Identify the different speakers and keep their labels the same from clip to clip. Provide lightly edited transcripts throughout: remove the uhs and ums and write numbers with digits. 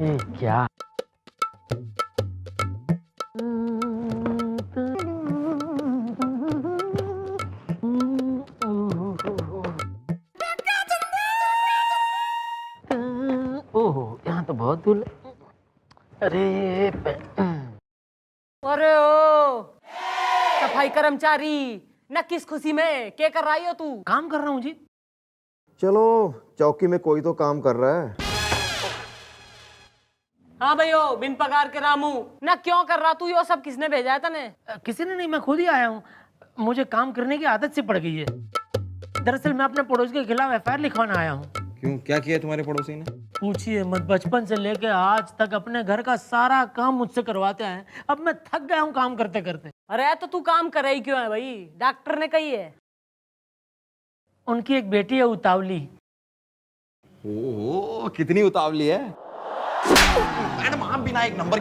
Speaker 1: क्या? ओहो, यहाँ तो बहुत दूर। अरे
Speaker 2: अरे ओ सफाई कर्मचारी, न किस खुशी में क्या कर रही हो तू?
Speaker 1: काम कर रहा हूँ जी।
Speaker 3: चलो, चौकी में कोई तो काम कर रहा है।
Speaker 2: हाँ भैयो, बिन पगार के रामू ना क्यों कर रहा तू? यो सब किसने भेजा है तने?
Speaker 1: किसी ने नहीं, मैं खुद ही आया हूँ। मुझे काम करने की आदत सी पड़ गई है। दरअसल मैं अपने पड़ोसी के खिलाफ एफआईआर लिखवाना आया हूँ।
Speaker 4: क्यों, क्या किया तुम्हारे पड़ोसी ने?
Speaker 1: पूछिए मत, बचपन से लेके आज तक अपने घर का सारा काम मुझसे करवाते हैं। अब मैं थक गया हूँ काम करते करते।
Speaker 2: अरे तो तू काम कर रही क्यों है भाई? डॉक्टर ने कही है।
Speaker 1: उनकी एक बेटी है उतावली।
Speaker 4: ओहो, कितनी उतावली है मैडम। आप बिना एक नंबर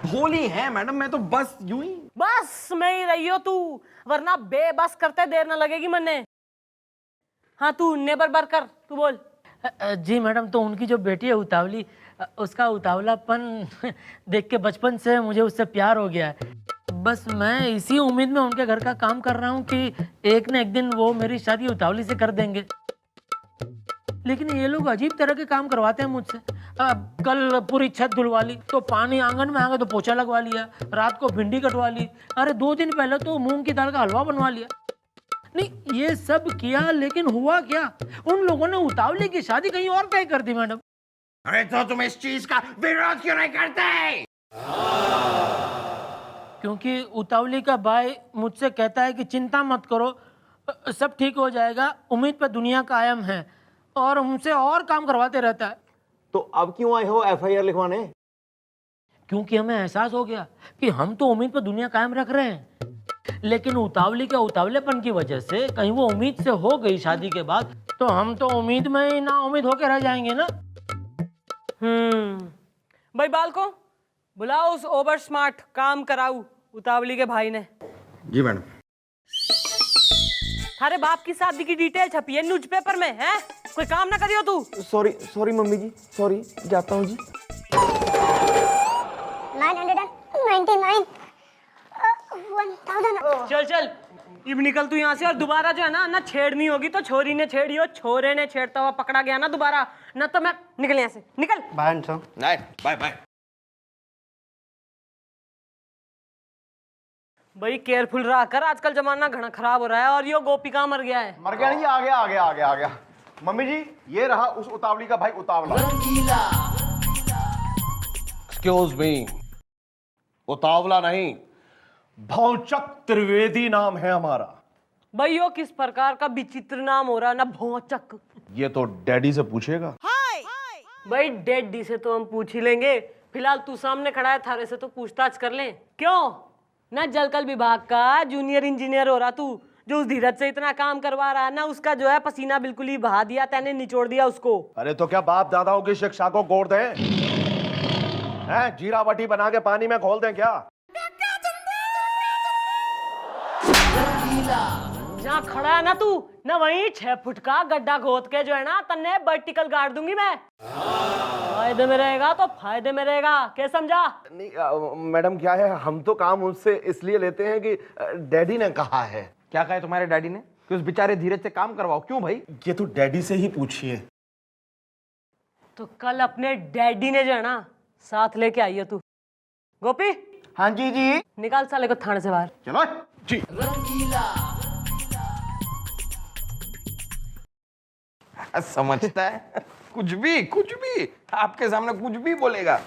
Speaker 4: भोली हैं मैडम। मैं तो बस यूं ही
Speaker 2: बस में ही रही हो तू, वरना बेबस करते देर न लगेगी मन्ने। हाँ तू नेबर बर कर, तू बोल।
Speaker 1: जी मैडम, तो उनकी जो बेटी है उतावली, उसका उतावलापन देख के बचपन से मुझे उससे प्यार हो गया है। बस मैं इसी उम्मीद में उनके घर का काम कर रहा हूँ कि एक न एक दिन वो मेरी शादी उतावली से कर देंगे। लेकिन ये लोग अजीब तरह के काम करवाते हैं मुझसे। कल पूरी छत धुलवा ली, तो पानी आंगन में आ गया तो पोछा लगवा लिया। रात को भिंडी कटवा ली। अरे 2 दिन पहले तो मूंग की दाल का हलवा बनवा लिया। नहीं, ये सब किया, लेकिन हुआ क्या? उन लोगों ने उतावली की शादी कहीं और तय कर दी मैडम।
Speaker 4: अरे तो तुम इस चीज का विरोध क्यों नहीं करते?
Speaker 1: क्योंकि उतावली का भाई मुझसे कहता है कि चिंता मत करो, सब ठीक हो जाएगा, उम्मीद पर दुनिया कायम है, और हमसे और काम करवाते रहता है।
Speaker 3: तो अब क्यों आए हो एफआईआर लिखवाने?
Speaker 1: क्योंकि हमें एहसास हो गया कि हम तो उम्मीद पर दुनिया कायम रख रहे हैं, लेकिन उतावली के उतावलेपन की वजह से कहीं वो उम्मीद से हो गई शादी के बाद, तो हम तो उम्मीद में ही ना उम्मीद होकर रह जाएंगे ना।
Speaker 2: भाई बालको, बुलाओ उस ओवर स्मार्ट काम कराऊ उतावली के भाई ने।
Speaker 4: जी मैडम।
Speaker 2: थारे बाप की शादी की डिटेल छपी है न्यूज़पेपर में, है? कोई काम ना करियो तू।
Speaker 3: सॉरी मम्मी जी, सॉरी, जाता हूँ जी।
Speaker 5: 999 1000।
Speaker 2: चल चल, अब निकल तू यहाँ से, और दोबारा जो है ना छेड़नी होगी तो छोरी ने छेड़ी हो, छोरे ने छेड़ता हुआ पकड़ा गया ना दोबारा, ना तो मैं निकल यहाँ से, निकल।
Speaker 4: Bye bye bye.
Speaker 2: भाई केयरफुल रहा कर, आजकल जमाना घना खराब हो रहा है, और यो गोपिका मर गया है।
Speaker 6: मर गया नहीं, आ गया। मम्मी जी, ये रहा उस उतावली का भाई उतावला।
Speaker 7: एक्सक्यूज मी, उतावला नहीं, भौचक त्रिवेदी नाम है हमारा।
Speaker 2: भाई यो किस प्रकार का विचित्र नाम हो रहा है ना, भौचक।
Speaker 7: ये तो डैडी से पूछेगा।
Speaker 2: भाई डैडी से तो हम पूछ ही लेंगे, फिलहाल तू सामने खड़ा है, थारे से तो पूछताछ कर लें। क्यों ना जलकल विभाग का जूनियर इंजीनियर हो रहा तू, जो उस धीरज से इतना काम करवा रहा है ना, उसका जो है पसीना बिल्कुल ही बहा दिया, तैने निचोड़ दिया उसको।
Speaker 7: अरे तो क्या बाप दादाओं की शिक्षा को गोड़ दें? हैं, जीरा बटी बना के पानी में खोल दें क्या?
Speaker 2: जहाँ खड़ा है ना तू, ना वहीं 6 फुट का गड्ढा खोद के जो है ना तन्ने वर्टिकल गाड़ दूंगी मैं। फायदे में रहेगा तो फायदे में रहेगा, क्या समझा?
Speaker 7: नहीं मैडम, क्या है, हम तो काम उससे इसलिए लेते हैं कि डैडी ने कहा है।
Speaker 4: क्या कहा है तुम्हारे डैडी ने कि उस बेचारे धीरज से काम करवाओ? क्यों भाई?
Speaker 7: ये तो डैडी से ही पूछिए।
Speaker 2: तो कल अपने डैडी ने जो है ना साथ लेके आई है तू। गोपी,
Speaker 6: हाँ जी जी।
Speaker 2: निकाल साले को थाने से बाहर।
Speaker 6: चलो जी।
Speaker 4: समझता है कुछ भी आपके सामने कुछ भी बोलेगा।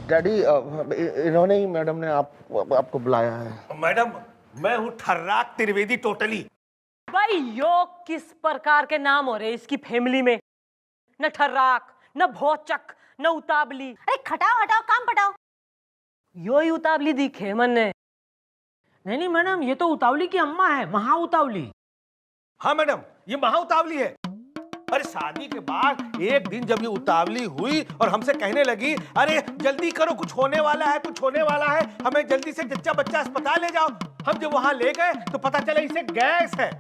Speaker 7: डैडी, इन्होंने ही, मैडम ने आपको बुलाया है।
Speaker 8: मैडम, मैं हूँ ठर्राक त्रिवेदी टोटली।
Speaker 2: भाई यो किस प्रकार के नाम हो रहे इसकी फैमिली में? न ठर्राक, न भौचक, न उतावली।
Speaker 5: अरे खटाओ हटाओ, काम पटाओ।
Speaker 2: यो ही उतावली दिखे मन ने।
Speaker 1: नहीं मैडम, ये तो उतावली की अम्मा है, महा उतावली।
Speaker 8: हाँ मैडम, ये महा उतावली है। अरे शादी के बाद एक दिन जब ये उतावली हुई और हमसे कहने लगी, अरे जल्दी करो, कुछ होने वाला है, हमें जल्दी से जच्चा बच्चा अस्पताल ले जाओ, हम जब वहां ले गए तो पता चला इसे गैस है।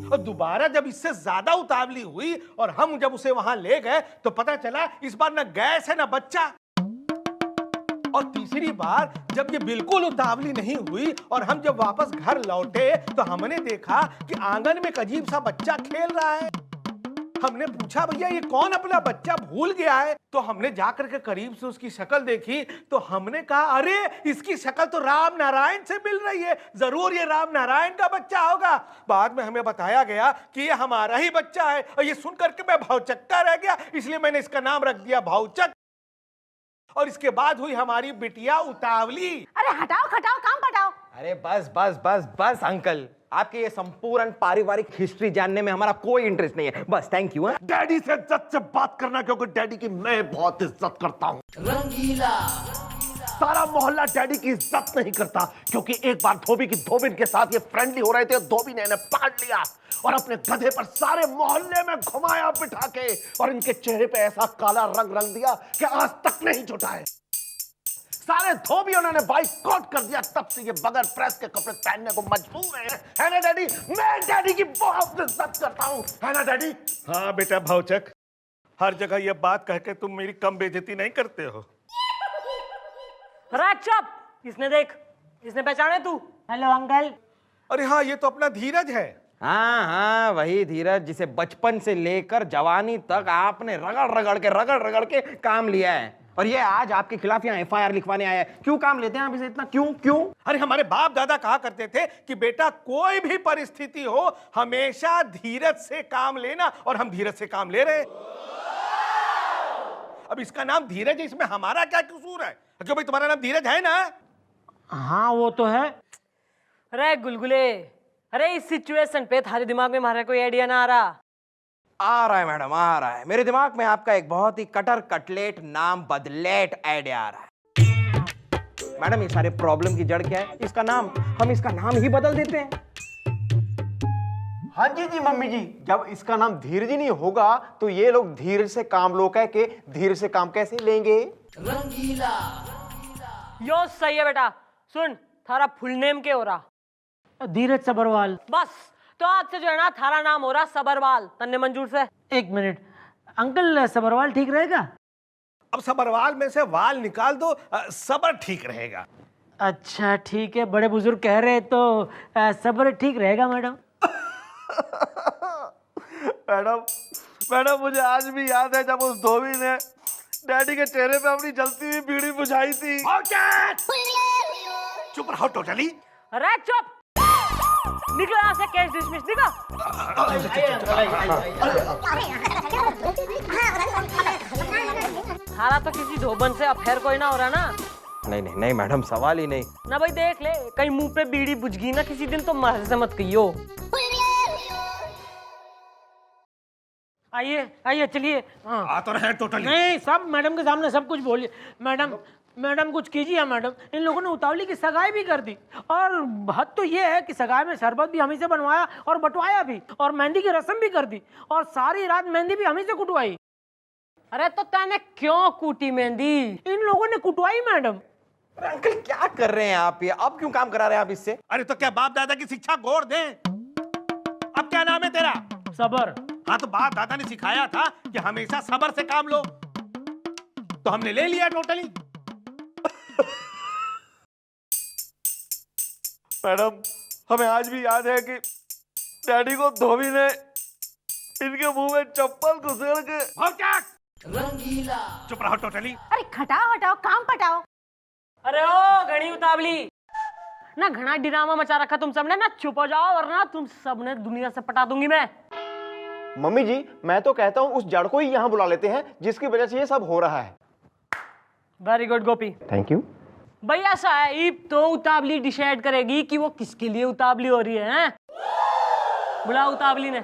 Speaker 8: और दोबारा जब इससे ज्यादा उतावली हुई और हम जब उसे वहां ले गए तो पता चला इस बार ना गैस है ना बच्चा। और तीसरी बार जब ये बिल्कुल उतावली नहीं हुई और हम जब वापस घर लौटे तो हमने देखा कि आंगन में एक अजीब सा बच्चा खेल रहा है। हमने पूछा भैया ये कौन अपना बच्चा भूल गया है? तो हमने जाकर के करीब से उसकी शक्ल देखी तो हमने कहा अरे इसकी शक्ल तो राम नारायण से मिल रही है, जरूर ये राम नारायण का बच्चा होगा। बाद में हमें बताया गया कि ये हमारा ही बच्चा है और ये सुन करके मैं भावचक्का रह गया, इसलिए मैंने इसका नाम रख दिया भावचक। और इसके बाद हुई हमारी बिटिया उतावली।
Speaker 5: अरे हटाओ खटाओ काम पटाओ।
Speaker 4: अरे बस बस बस बस अंकल, आपके ये संपूर्ण पारिवारिक हिस्ट्री जानने में हमारा कोई इंटरेस्ट नहीं है, बस थैंक यू।
Speaker 7: डैडी से इज्जत से बात करना, क्योंकि डैडी की मैं बहुत इज्जत करता हूँ। रंगीला सारा मोहल्ला डैडी की इज्जत नहीं करता, क्योंकि एक बार धोबी की धोबिन के साथ ये फ्रेंडली हो रहे थे, धोबी ने इन्हें पकड़ लिया और अपने गधे पर सारे मोहल्ले में घुमाया बिठा के और इनके चेहरे पे ऐसा काला रंग रंग दिया कि आज तक नहीं छूटा है। सारे धोबियों ने बाइकआउट कर दिया, तब से ये बगैर प्रेस के कपड़े पहनने को मजबूर है ना डैडी? मैं डैडी की बहुत इज्जत करता हूँ, है ना डैडी?
Speaker 8: हाँ बेटा भावचक, हर जगह ये बात कह के तुम मेरी कम बेइज्जती नहीं करते हो।
Speaker 2: अरे चुप, इसने देख, इसने पहचाने तू?
Speaker 1: Hello uncle.
Speaker 8: अरे हाँ, ये तो अपना धीरज है।
Speaker 4: हाँ हाँ, वही धीरज जिसे बचपन से लेकर जवानी तक आपने रगड़ रगड़ के काम लिया है और ये आज आपके खिलाफ यहाँ FIR लिखवाने आया है। क्यों काम लेते हैं आप इसे इतना, क्यों?
Speaker 8: अरे हमारे बाप दादा कहा करते थे कि बेटा कोई भी परिस्थिति हो हमेशा धीरज से काम लेना, और हम धीरज से काम ले रहे हैं। अब इसका नाम धीरज है, इसमें हमारा क्या कसूर है? क्यों भाई, तुम्हारा नाम धीरज है ना?
Speaker 1: हाँ वो तो है।
Speaker 2: अरे गुलगुले, अरे इस सिचुएशन पे थारे दिमाग में हमारा कोई आइडिया ना आ रहा
Speaker 4: है मैडम, आ रहा है। मेरे दिमाग में आपका एक बहुत ही कटर कटलेट नाम बदलेट आइडिया आ रहा है। मैडम ये सारे प्रॉब्लम की जड़ क्या है? इसका नाम, हम इसका नाम ही बदल देते हैं।
Speaker 6: हाँ जी मम्मी जी, जब इसका नाम धीरज ही नहीं होगा तो ये लोग धीरज से काम लो कह के धीरज से काम कैसे लेंगे?
Speaker 2: यो सही है बेटा। सुन, थारा फुल नेम क्या हो रहा?
Speaker 1: धीरज सबरवाल।
Speaker 2: बस, तो आज से जो है ना थारा नाम हो रहा सबरवाल। तन्ने मंजूर से?
Speaker 1: एक मिनट अंकल, सबरवाल ठीक रहेगा?
Speaker 8: अब सबरवाल में से वाल निकाल दो, सबर ठीक रहेगा।
Speaker 1: अच्छा ठीक है, बड़े बुजुर्ग कह रहे तो सबर ठीक रहेगा मैडम।
Speaker 7: मैडम मुझे आज भी याद है जब उस धोबी ने डैडी के चेहरे पे अपनी जलती हुई बीड़ी बुझाई थी।
Speaker 8: चुप रहो टोटली।
Speaker 2: अरे चुप, निकलो यहाँ से, केस डिसमिस, निकलो। थारा तो किसी धोबन से अफेयर कोई ना हो रहा ना?
Speaker 4: नहीं मैडम, सवाल ही नहीं।
Speaker 2: ना भाई देख ले, कहीं मुंह पे बीड़ी बुझ गई ना किसी दिन तो मर से मत कहियो।
Speaker 1: आइए चलिए। हाँ
Speaker 8: आ तो रहे टोटली।
Speaker 1: नहीं, सब मैडम के सामने सब कुछ बोलिए। मैडम कुछ कीजिए मैडम, इन लोगों ने उतावली की सगाई भी कर दी, और हद तो ये है कि सगाई में शरबत भी हमी से बनवाया और बंटवाया भी, और मेहंदी की रस्म भी कर दी, और सारी रात मेहंदी भी हमी से कुटवाई।
Speaker 2: अरे तो तैने क्यों कूटी मेहंदी?
Speaker 1: इन लोगों ने कुटवाई मैडम।
Speaker 4: अरे अंकल क्या कर रहे हैं आप? ये अब क्यों काम करा रहे हैं आप इससे?
Speaker 8: अरे तो क्या बाप दादा की शिक्षा गौर दें? अब क्या नाम है तेरा?
Speaker 1: सबर।
Speaker 8: हाँ तो बाप दादा ने सिखाया था कि हमेशा सबर से काम लो, तो हमने ले लिया टोटली।
Speaker 7: मैडम हमें आज भी याद है कि डैडी को धोबी ने इनके मुंह में चप्पल घुसेड़ के।
Speaker 8: चुप रहो टोटली।
Speaker 5: अरे खटाओ हटाओ काम पटाओ।
Speaker 2: अरे ओ घड़ी उतावली, ना घना ड्रामा मचा रखा तुम सबने, ना चुप हो जाओ वरना तुम सबने दुनिया से पटा दूंगी मैं।
Speaker 6: मम्मी जी, मैं तो कहता हूँ उस जड़ को ही यहाँ बुला लेते हैं जिसकी वजह से ये सब हो रहा है।
Speaker 2: Very good Gopi.
Speaker 6: Thank you.
Speaker 2: भाई ऐसा है, ईब तो उतावली डिसाइड करेगी कि वो किसके लिए उतावली हो रही है, हैं? बुला उतावली ने।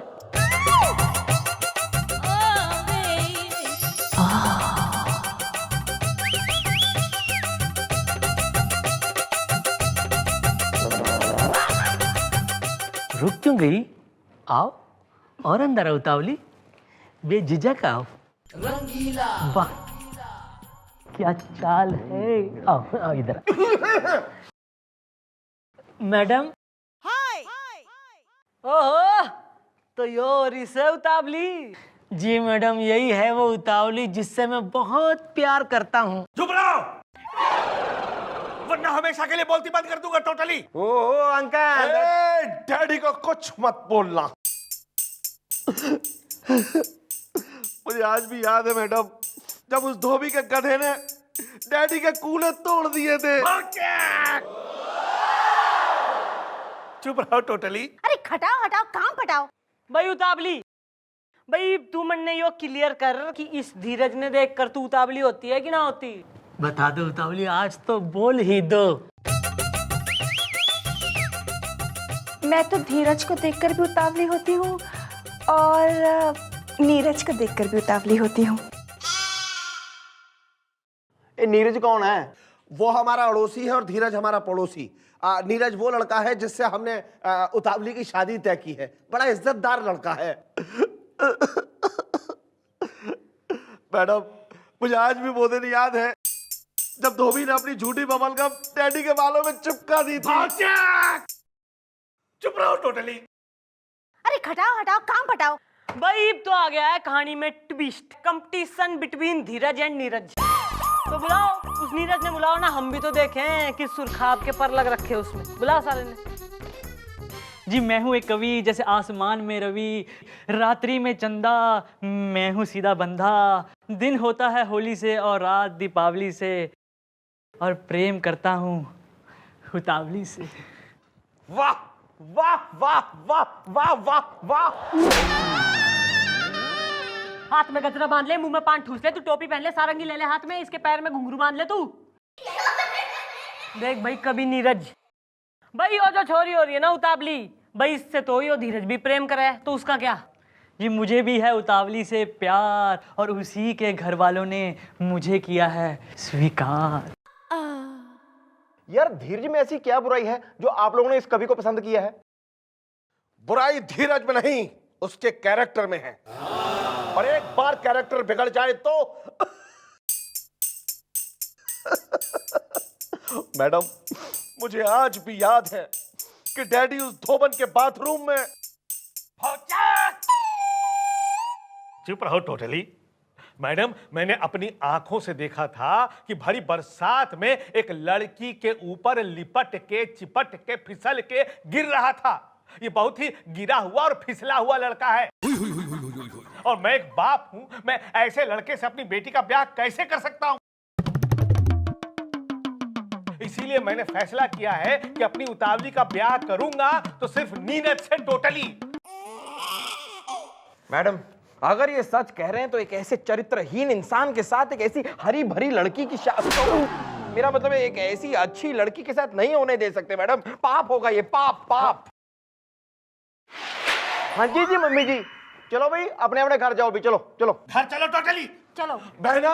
Speaker 1: रुक क्यों गई? आओ और अंदर आओ उतावली, बेझिझक आओ। वाह क्या चाल है। आओ इधर। मैडम
Speaker 2: ओहो, तो यो रिसे उतावली।
Speaker 1: जी मैडम, यही है वो उतावली जिससे मैं बहुत प्यार करता हूँ।
Speaker 8: चुप रहो, वरना हमेशा के लिए बोलती बंद कर दूंगा टोटली।
Speaker 4: ओ अंकल,
Speaker 7: डैडी को कुछ मत बोलना। मुझे आज भी याद है मैडम, जब उस धोबी के गधे ने डैडी के कूले तोड़ दिए थे।
Speaker 8: चुप रहो टोटली।
Speaker 5: अरे खटाओ हटाओ काम पटाओ।
Speaker 2: भाई उतावली, भाई तू मन ने यो क्लियर कर कि इस धीरज ने देख कर तू उतावली होती है कि ना होती?
Speaker 1: बता दो उतावली, आज तो बोल ही दो।
Speaker 9: मैं तो धीरज को देखकर भी उतावली होती हूँ और नीरज को देखकर भी उतावली होती हूँ।
Speaker 6: ये नीरज कौन है?
Speaker 7: वो हमारा अड़ोसी है और धीरज हमारा पड़ोसी। नीरज वो लड़का है जिससे हमने उतावली की शादी तय की है। बड़ा इज्जतदार लड़का है। मैडम, मुझे आज भी वो दिन याद है जब धोबी ने अपनी झूठी बबलगम डैडी के बालों में चिपका दी थी।
Speaker 8: चुप रहो टोटली।
Speaker 5: अरे खटाओ हटाओ काम पटाओ।
Speaker 2: भाई अब तो आ गया है कहानी में twist, competition between Dheeraj and Neeraj. तो बुलाओ, उस नीरज ने बुलाओ ना, हम भी तो देखें कि सुरखाब के पर लग रखे उसमें। बुलाओ साले ने।
Speaker 10: जी मैं हूँ एक कवि, जैसे आसमान में रवि, रात्रि में चंदा, मैं हूँ सीधा बंधा। दिन होता है होली से और रात दीपावली से, और प्रेम करता हूँ उतावली से।
Speaker 4: वाह वाह वाह वाह वाह वाह वाह।
Speaker 2: हाथ में गजरा बांध ले, मुंह में पान ठूस ले, तू टोपी पहन ले, सारंगी ले ले हाथ में, इसके पैर में घुंघरू बांध ले तू। देख भाई, कभी नीरज भाई वो जो छोरी हो रही है ना उतावली, भाई इससे तो यो धीरज भी प्रेम करे, तो उसका क्या?
Speaker 10: जी मुझे भी है उतावली से प्यार, और उसी के घर वालों ने मुझे किया है स्वीकार।
Speaker 6: यार धीरज में ऐसी क्या बुराई है जो आप लोगों ने इस कवि को पसंद किया है?
Speaker 7: बुराई धीरज में नहीं, उसके कैरेक्टर में है। और एक बार कैरेक्टर बिगड़ जाए तो मैडम, मुझे आज भी याद है कि डैडी उस धोबन के बाथरूम में।
Speaker 8: चुप रहो टोटली। मैडम, मैंने अपनी आंखों से देखा था कि भरी बरसात में एक लड़की के ऊपर लिपट के, चिपट के, फिसल के गिर रहा था। ये बहुत ही गिरा हुआ और फिसला हुआ लड़का है। और मैं एक बाप हूं, मैं ऐसे लड़के से अपनी बेटी का ब्याह कैसे कर सकता हूं? इसीलिए मैंने फैसला किया है कि अपनी उतावली का ब्याह करूंगा तो सिर्फ नीरज से टोटली।
Speaker 4: मैडम, अगर ये सच कह रहे हैं तो एक ऐसे चरित्रहीन इंसान के साथ एक ऐसी हरी भरी लड़की की शादी, मेरा मतलब है एक ऐसी अच्छी लड़की के साथ नहीं होने दे सकते मैडम। पाप होगा ये, पाप पाप।
Speaker 6: हाँ जी जी मम्मी जी, चलो भाई अपने अपने घर जाओ भी। चलो चलो
Speaker 8: घर चलो टोटली।
Speaker 5: चलो
Speaker 7: बहना,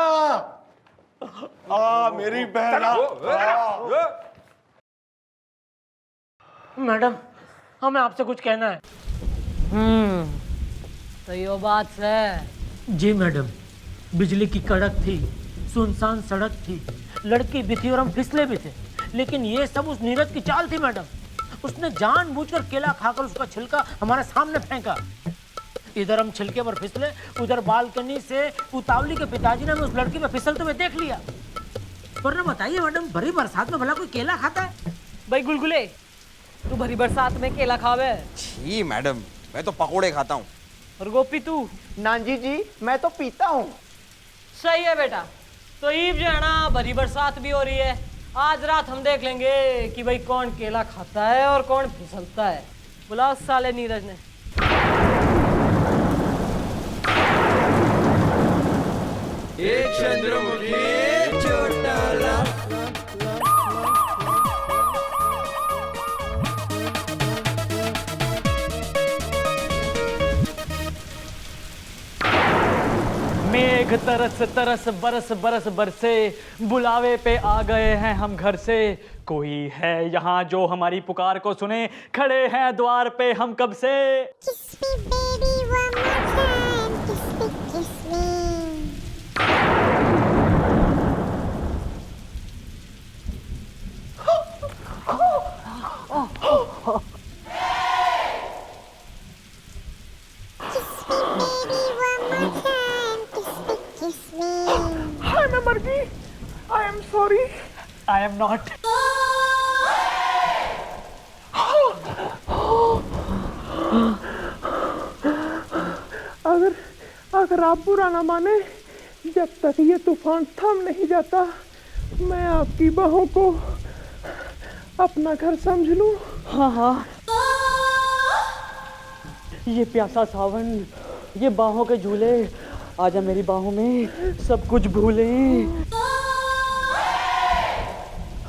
Speaker 7: मेरी बहना।
Speaker 1: मैडम, हमें आपसे कुछ कहना है।
Speaker 2: तो यो बात है।
Speaker 1: जी मैडम, बिजली की कड़क थी, सुनसान सड़क थी, लड़की भी थी और हम फिसले भी थे, लेकिन ये सब उस नीरज की चाल थी मैडम। उसने जानबूझकर केला खाकर उसका छिलका हमारे सामने फेंका। इधर हम छिलके पर फिसले, उधर बालकनी से उतावली के पिताजी ने हमें उस लड़की पे फिसलते हुए देख लिया। वरना बताइए मैडम, भरी बरसात में भला कोई केला खाता है?
Speaker 2: भाई गुलगुले, तू भरी बरसात में केला खावे?
Speaker 4: छी मैडम, मैं तो पकोड़े खाता हूँ।
Speaker 2: और गोपी तू?
Speaker 6: नानजी जी, मैं तो पीता हूँ।
Speaker 2: सही है बेटा। तो ईब जो है ना, भरी बरसात भी हो रही है, आज रात हम देख लेंगे कि भाई कौन केला खाता है और कौन फिसलता है। बुलाओ साले नीरज ने।
Speaker 4: एक चंद्रमुखी चौटाला।
Speaker 10: मेघ तरस तरस बरस बरस बरसे, बुलावे पे आ गए हैं हम घर से। कोई है यहाँ जो हमारी पुकार को सुने, खड़े हैं द्वार पे हम कब से।
Speaker 6: I am sorry.
Speaker 10: I am not.
Speaker 6: अगर आप बुरा ना माने, जब तक ये तूफान थम नहीं जाता, मैं आपकी बाहों को अपना घर समझ लूं।
Speaker 10: हाँ हाँ, ये प्यासा सावन, ये बाहों के झूले, आजा मेरी बाहों में सब कुछ भूले।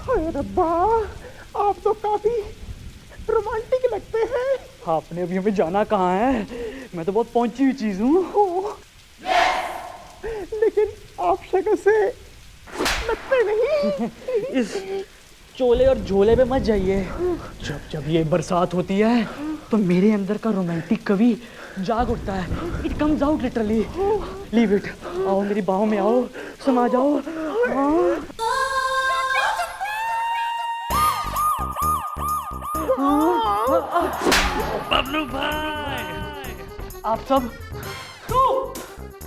Speaker 6: हाय रब्बा, आप तो काफी रोमांटिक लगते हैं।
Speaker 10: आपने अभी हमें जाना कहाँ है? मैं तो बहुत पहुंची हुई चीज हूँ।
Speaker 6: लेकिन आप शक्ल से लगते नहीं।
Speaker 10: इस चोले और झोले पे मत जाइए। जब जब ये बरसात होती है तो मेरे अंदर का रोमांटिक कवि जाग उठता है। It comes out literally. Leave it. आओ मेरी बाहों में आओ, समा जाओ। हाँ।
Speaker 1: बबलू भाई,
Speaker 10: आप सब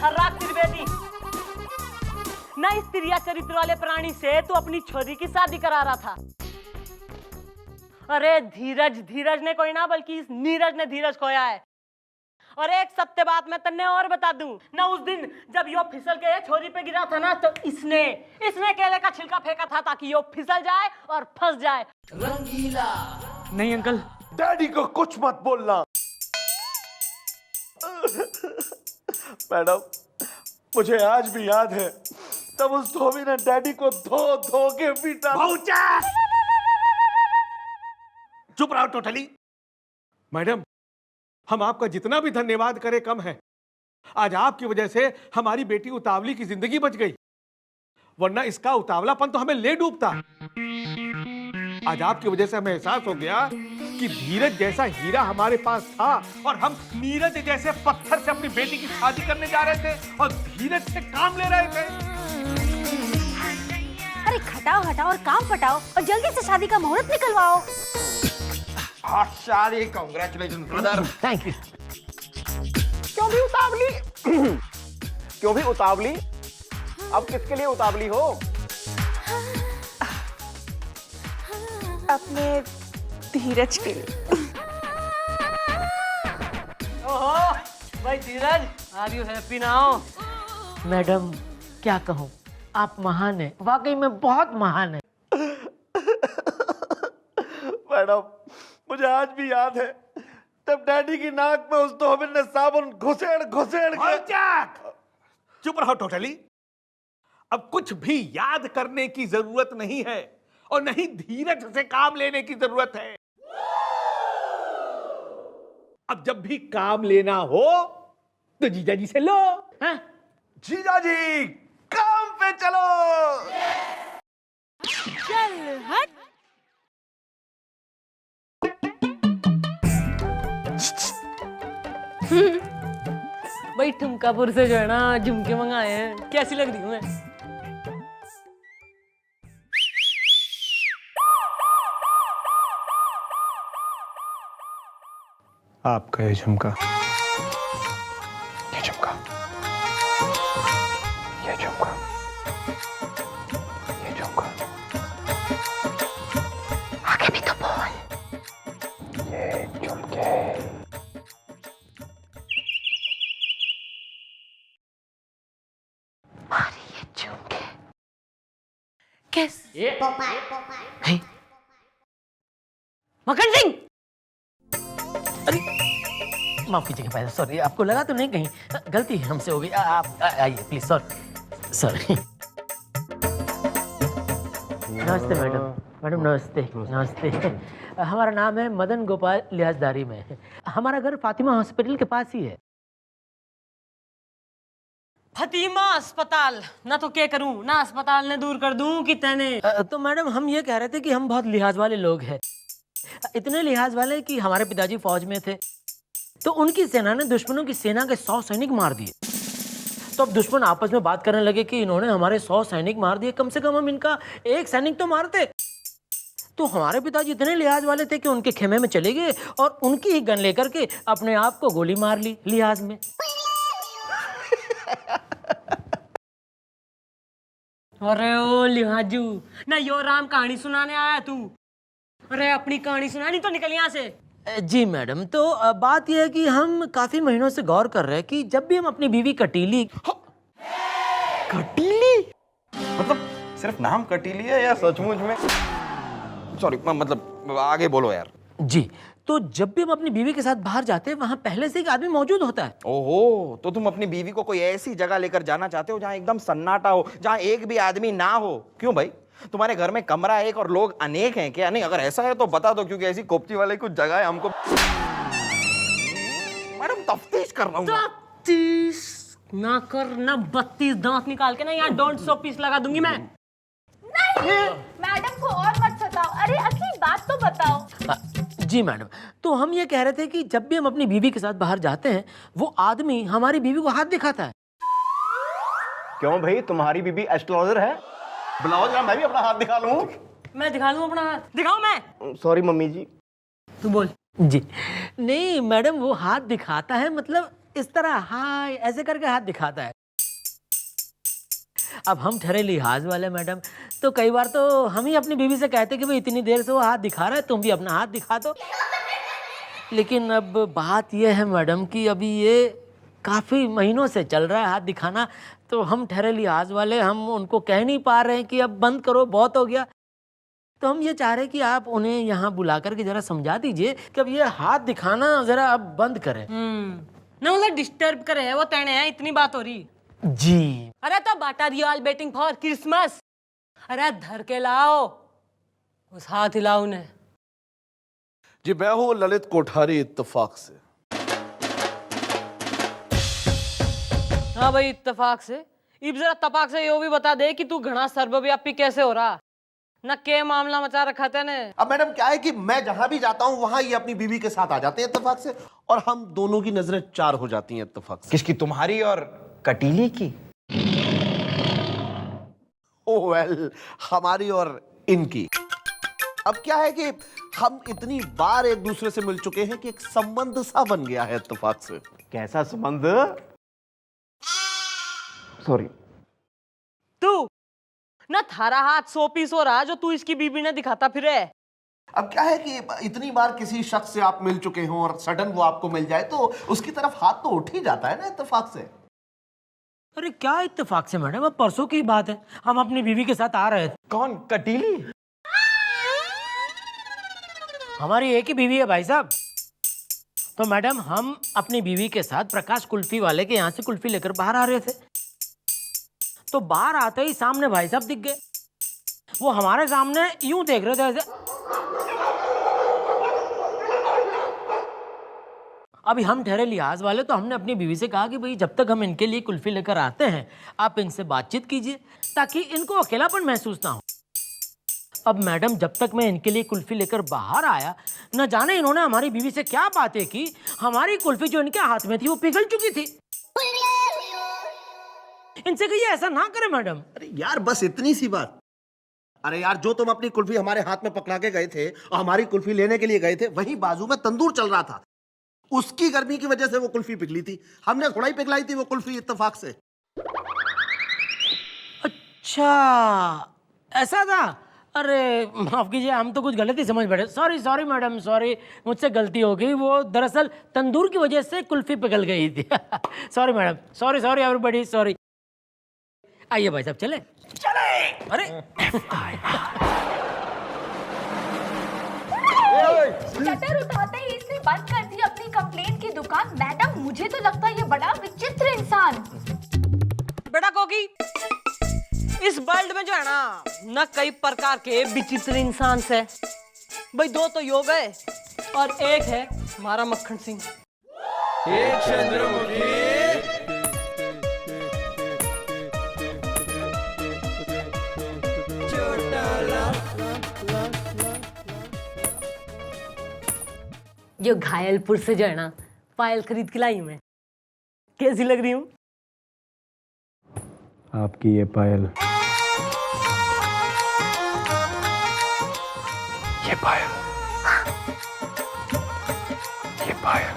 Speaker 2: हर्राक त्रिवेदी, ना इस तिरिया चरित्र वाले प्राणी से तू अपनी छोरी की शादी करा रहा था। अरे धीरज ने कोई ना, बल्कि इस नीरज ने धीरज खोया है। और एक सत्य बात मैं तन्ने और बता दूं ना, उस दिन जब यो फिसल के छोरी पे गिरा था ना, तो इसने केले का छिलका फेंका था ताकि यो फिसल जाए और फंस जाए।
Speaker 1: रंगीला।
Speaker 10: नहीं अंकल,
Speaker 7: डैडी को कुछ मत बोलना। मैडम, मुझे आज भी याद है तब उस धोबी ने डैडी को धो के पीटा।
Speaker 8: चुप रहो टोटली। मैडम, हम आपका जितना भी धन्यवाद करें कम है। आज आपकी वजह से हमारी बेटी उतावली की जिंदगी बच गई, वरना इसका उतावलापन तो हमें ले डूबता। आज आपकी वजह से हमें एहसास हो गया कि धीरज जैसा हीरा हमारे पास था और हम नीरज जैसे पत्थर से अपनी बेटी की शादी करने जा रहे थे और धीरज से काम ले रहे थे।
Speaker 5: अरे खटाओ हटाओ और काम पटाओ और जल्दी से शादी का मुहूर्त निकलवाओ।
Speaker 4: शादी, कांग्रेचुलेशन ब्रदर।
Speaker 1: Thank you.
Speaker 6: क्यों भी उतावली? क्यों भी उतावली? अब किसके लिए उतावली हो?
Speaker 9: अपने धीरज के लिए।
Speaker 2: ओहो भाई Dhiraj, are you happy now?
Speaker 1: Madam, क्या कहूँ, आप महान हैं, वाकई में बहुत महान हैं।
Speaker 7: मैडम, मुझे आज भी याद है तब डैडी की नाक में उस धोबी ने साबुन घुसेड़ के।
Speaker 8: चुप रहो टोटली। अब कुछ भी याद करने की जरूरत नहीं है और नहीं धीरज से काम लेने की जरूरत है। अब जब भी काम लेना हो तो जीजा जी से लो। हैं?
Speaker 7: जीजा जी, काम पे चलो।
Speaker 5: चल हट।
Speaker 2: भाई ठुमकापुर से जो है ना झुमके मंगाए हैं, कैसी लग रही हूँ मैं?
Speaker 6: आपका ये झुमका, ये झुमका, ये झुमका, ये झुमका, आगे भी तो बोल। ये झुमके,
Speaker 5: अरे ये झुमके
Speaker 2: कैसे?
Speaker 1: हे,
Speaker 2: मक्खन सिंह,
Speaker 1: माफ कीजिएगा भाई, सॉरी, आपको लगा तो नहीं कहीं? गलती हमसे हो गई। आप आइए प्लीज। सॉरी। नमस्ते मैडम। मैडम नमस्ते। नमस्ते। हमारा नाम है मदन गोपाल लिहाजदारी में। हमारा घर फातिमा हॉस्पिटल के पास ही है।
Speaker 2: फतीमा अस्पताल ना तो क्या करूं, ना अस्पताल ने दूर कर दूं कि तेने।
Speaker 1: तो मैडम, हम ये कह रहे थे कि हम बहुत लिहाज वाले लोग हैं। इतने लिहाज वाले कि हमारे पिताजी फौज में थे, तो उनकी सेना ने दुश्मनों की सेना के 100 सैनिक मार दिए। तो अब दुश्मन आपस में बात करने लगे कि इन्होंने हमारे 100 सैनिक मार दिए, कम से कम हम इनका एक सैनिक तो मारते। तो हमारे पिताजी इतने लिहाज वाले थे कि उनके खेमे में चले गए और उनकी ही गन लेकर के अपने आप को गोली मार ली लिहाज में।
Speaker 2: अरे ओ लिहाजू ना यो राम कहानी सुनाने आया तू। अरे अपनी कहानी सुना नहीं तो निकल यहाँ से।
Speaker 1: जी मैडम, तो बात यह है कि हम काफी महीनों से गौर कर रहे हैं कि जब भी हम अपनी बीवी कटीली
Speaker 4: कटीली मतलब सिर्फ नाम कटीली है या सचमुच में? सॉरी मतलब आगे बोलो यार।
Speaker 1: जी, तो जब भी हम अपनी बीवी के साथ बाहर जाते हैं वहां पहले से एक आदमी मौजूद होता है।
Speaker 4: ओहो, तो तुम अपनी बीवी को कोई ऐसी जगह लेकर जाना चाहते हो जहां एकदम सन्नाटा हो, जहां एक भी आदमी ना हो। क्यों भाई, तुम्हारे घर में कमरा एक और लोग अनेक हैं क्या? नहीं, अगर ऐसा है तो बता दो, क्योंकि ऐसी कोपची वाले कुछ जगह है हमको। मैडम तफ्तीश कर रहा हूँ।
Speaker 2: तफ्तीश ना कर ना 32 दांत निकाल के ना यहाँ डोंट सो पीस लगा दूंगी मैं।
Speaker 9: नहीं, मैडम को और मत सताओ। अरे असली बात तो बताओ।
Speaker 1: जी मैडम, तो हम ये कह रहे थे कि जब भी हम अपनी बीवी के साथ बाहर जाते हैं वो आदमी हमारी बीवी को हाथ दिखाता है।
Speaker 7: क्यों भाई, तुम्हारी बीबी एस्ट्रोलॉजर है? बुलाओ जरा, मैं भी अपना हाथ दिखा लूं।
Speaker 2: मैं दिखा लूं अपना हाथ? दिखाऊं मैं?
Speaker 7: सॉरी मम्मी जी।
Speaker 2: तू बोल।
Speaker 1: जी नहीं मैडम, वो हाथ दिखाता है मतलब इस तरह हाय ऐसे करके हाथ दिखाता है। अब हम ठहरे लिहाज वाले मैडम, तो कई बार तो हम ही अपनी बीवी से कहते कि भाई इतनी देर से वो हाथ दिखा रहा है, तुम भी अपना हाथ दिखा दो। लेकिन अब बात यह है मैडम कि अभी ये काफ़ी महीनों से चल रहा है हाथ दिखाना, तो हम ठहरे लिहाज वाले हम उनको कह नहीं पा रहे हैं कि अब बंद करो, बहुत हो गया। तो हम ये चाह रहे हैं कि आप उन्हें यहाँ बुला करके जरा समझा दीजिए कि अब ये हाथ दिखाना जरा अब बंद करें।
Speaker 2: ना उसे डिस्टर्ब करे वो तेने है, इतनी बात हो रही।
Speaker 1: जी
Speaker 2: अरे तो बाटा दियो ऑल वेटिंग फॉर क्रिसमस। अरे धर के लाओ उस हाथ हिलाओ उन्हें।
Speaker 7: जी मैं हूँ ललित कोठारी इत्तेफाक से।
Speaker 2: हाँ भाई इत्तेफाक से। इब जरा तपाक से यो भी बता दे कि तू घना सर्वव्यापी कैसे हो रहा न, के मामला मचा रखा तेने।
Speaker 7: अब मैडम क्या है कि मैं जहां भी जाता हूं वहां ये अपनी बीवी के साथ आ जाते हैं इत्तेफाक से, और हम दोनों की नजरें चार हो जाती हैं इत्तेफाक से।
Speaker 4: किसकी, तुम्हारी और कटीली की?
Speaker 7: ओह वेल, हमारी और इनकी। अब क्या है कि हम इतनी बार एक दूसरे से मिल चुके हैं कि एक संबंध सा बन गया है इत्तेफाक से। कैसा संबंध? सॉरी।
Speaker 2: तू ना थारा हाथ 100 पीस हो रहा जो तू इसकी बीबी ने दिखाता फिरे।
Speaker 7: अब क्या है कि इतनी बार किसी शख्स से आप मिल चुके हो और सडन वो आपको मिल जाए तो उसकी तरफ हाथ तो उठ ही जाता है ना इत्तेफाक से।
Speaker 1: अरे क्या इत्तेफाक से मैडम, अब परसों की बात है, हम अपनी बीवी के साथ आ रहे थे।
Speaker 4: कौन, कटीली?
Speaker 1: हमारी एक ही बीवी है भाई साहब। तो मैडम हम अपनी बीवी के साथ प्रकाश कुल्फी वाले के यहाँ से कुल्फी लेकर बाहर आ रहे थे, तो बाहर आते ही सामने भाई साहब दिख गए। वो हमारे सामने यूं देख रहे थे ऐसे। अभी हम ठहरे लिहाज वाले, तो हमने अपनी बीवी से कहा कि भाई जब तक हम इनके लिए कुल्फी लेकर आते हैं आप इनसे बातचीत कीजिए ताकि इनको अकेलापन महसूस ना हो। अब मैडम जब तक मैं इनके लिए कुल्फी लेकर बाहर आया, न जाने इन्होंने हमारी बीवी से क्या बातें की, हमारी कुल्फी जो इनके हाथ में थी वो पिघल चुकी थी। इनसे कहिए ऐसा ना करें मैडम।
Speaker 7: अरे यार बस इतनी सी बात। अरे यार, जो तुम अपनी कुल्फी हमारे हाथ में पकड़ा के गए थे और हमारी कुल्फी लेने के लिए गए थे, वही बाजू में तंदूर चल रहा था, उसकी गर्मी की वजह से वो कुल्फी पिघली थी। हमने थोड़ा ही पिघलाई थी वो कुल्फी इत्तेफाक से।
Speaker 1: अच्छा ऐसा था। अरे माफ कीजिए, हम तो कुछ गलत ही समझ बैठे। सॉरी सॉरी मैडम, सॉरी, मुझसे गलती हो गई। वो दरअसल तंदूर की वजह से कुल्फी पिघल गई थी। Sorry madam, sorry sorry everybody, sorry. आइए भाई साहब, चले चले। अरे
Speaker 9: शटर उठाते ही इसने बंद कर दी अपनी कंप्लेंट की दुकान। मैडम मुझे तो लगता है ये बड़ा विचित्र इंसान।
Speaker 2: बेटा कोकी, इस वर्ल्ड में जो है ना कई प्रकार के विचित्र इंसान से। भाई दो तो योग है और एक है हमारा मक्खन सिंह। जो घायलपुर से जो है ना पायल खरीद के लाई मैं, कैसी लग रही हूँ?
Speaker 6: आपकी ये पायल,
Speaker 7: ये पायल, ये पायल,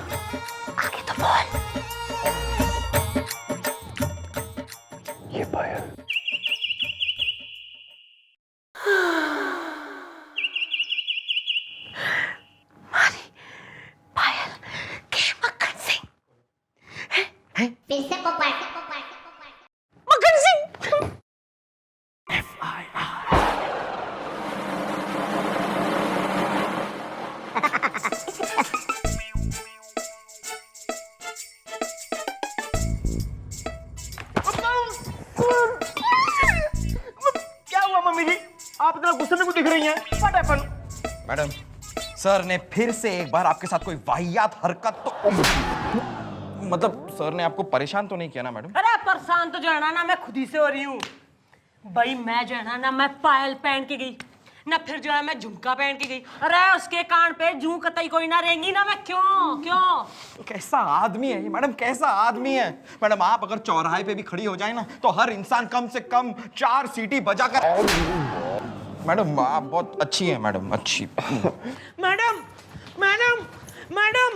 Speaker 5: आगे तो बोल।
Speaker 7: ये पायल,
Speaker 4: आप इतना गुस्से में क्यों दिख रही हैं? What happened? मैडम, सर ने फिर से एक बार आपके साथ कोई वाहियात हरकत तो मतलब सर ने आपको परेशान तो नहीं किया ना मैडम?
Speaker 2: अरे परेशान तो जो है ना मैं खुद ही से हो रही हूँ भाई। मैं जो है ना मैं पायल पहन के गई ना, फिर जो है मैं झुमका पहन के गई। अरे उसके कान पे जूं कतई कोई ना रहेंगी ना। मैं क्यों
Speaker 4: कैसा आदमी है ये मैडम, कैसा आदमी है मैडम। आप अगर चौराहे पे भी खड़ी हो जाए ना तो हर इंसान कम से कम 4 सीटी बजाकर मैडम आप बहुत अच्छी हैं मैडम, अच्छी।
Speaker 1: मैडम मैडम मैडम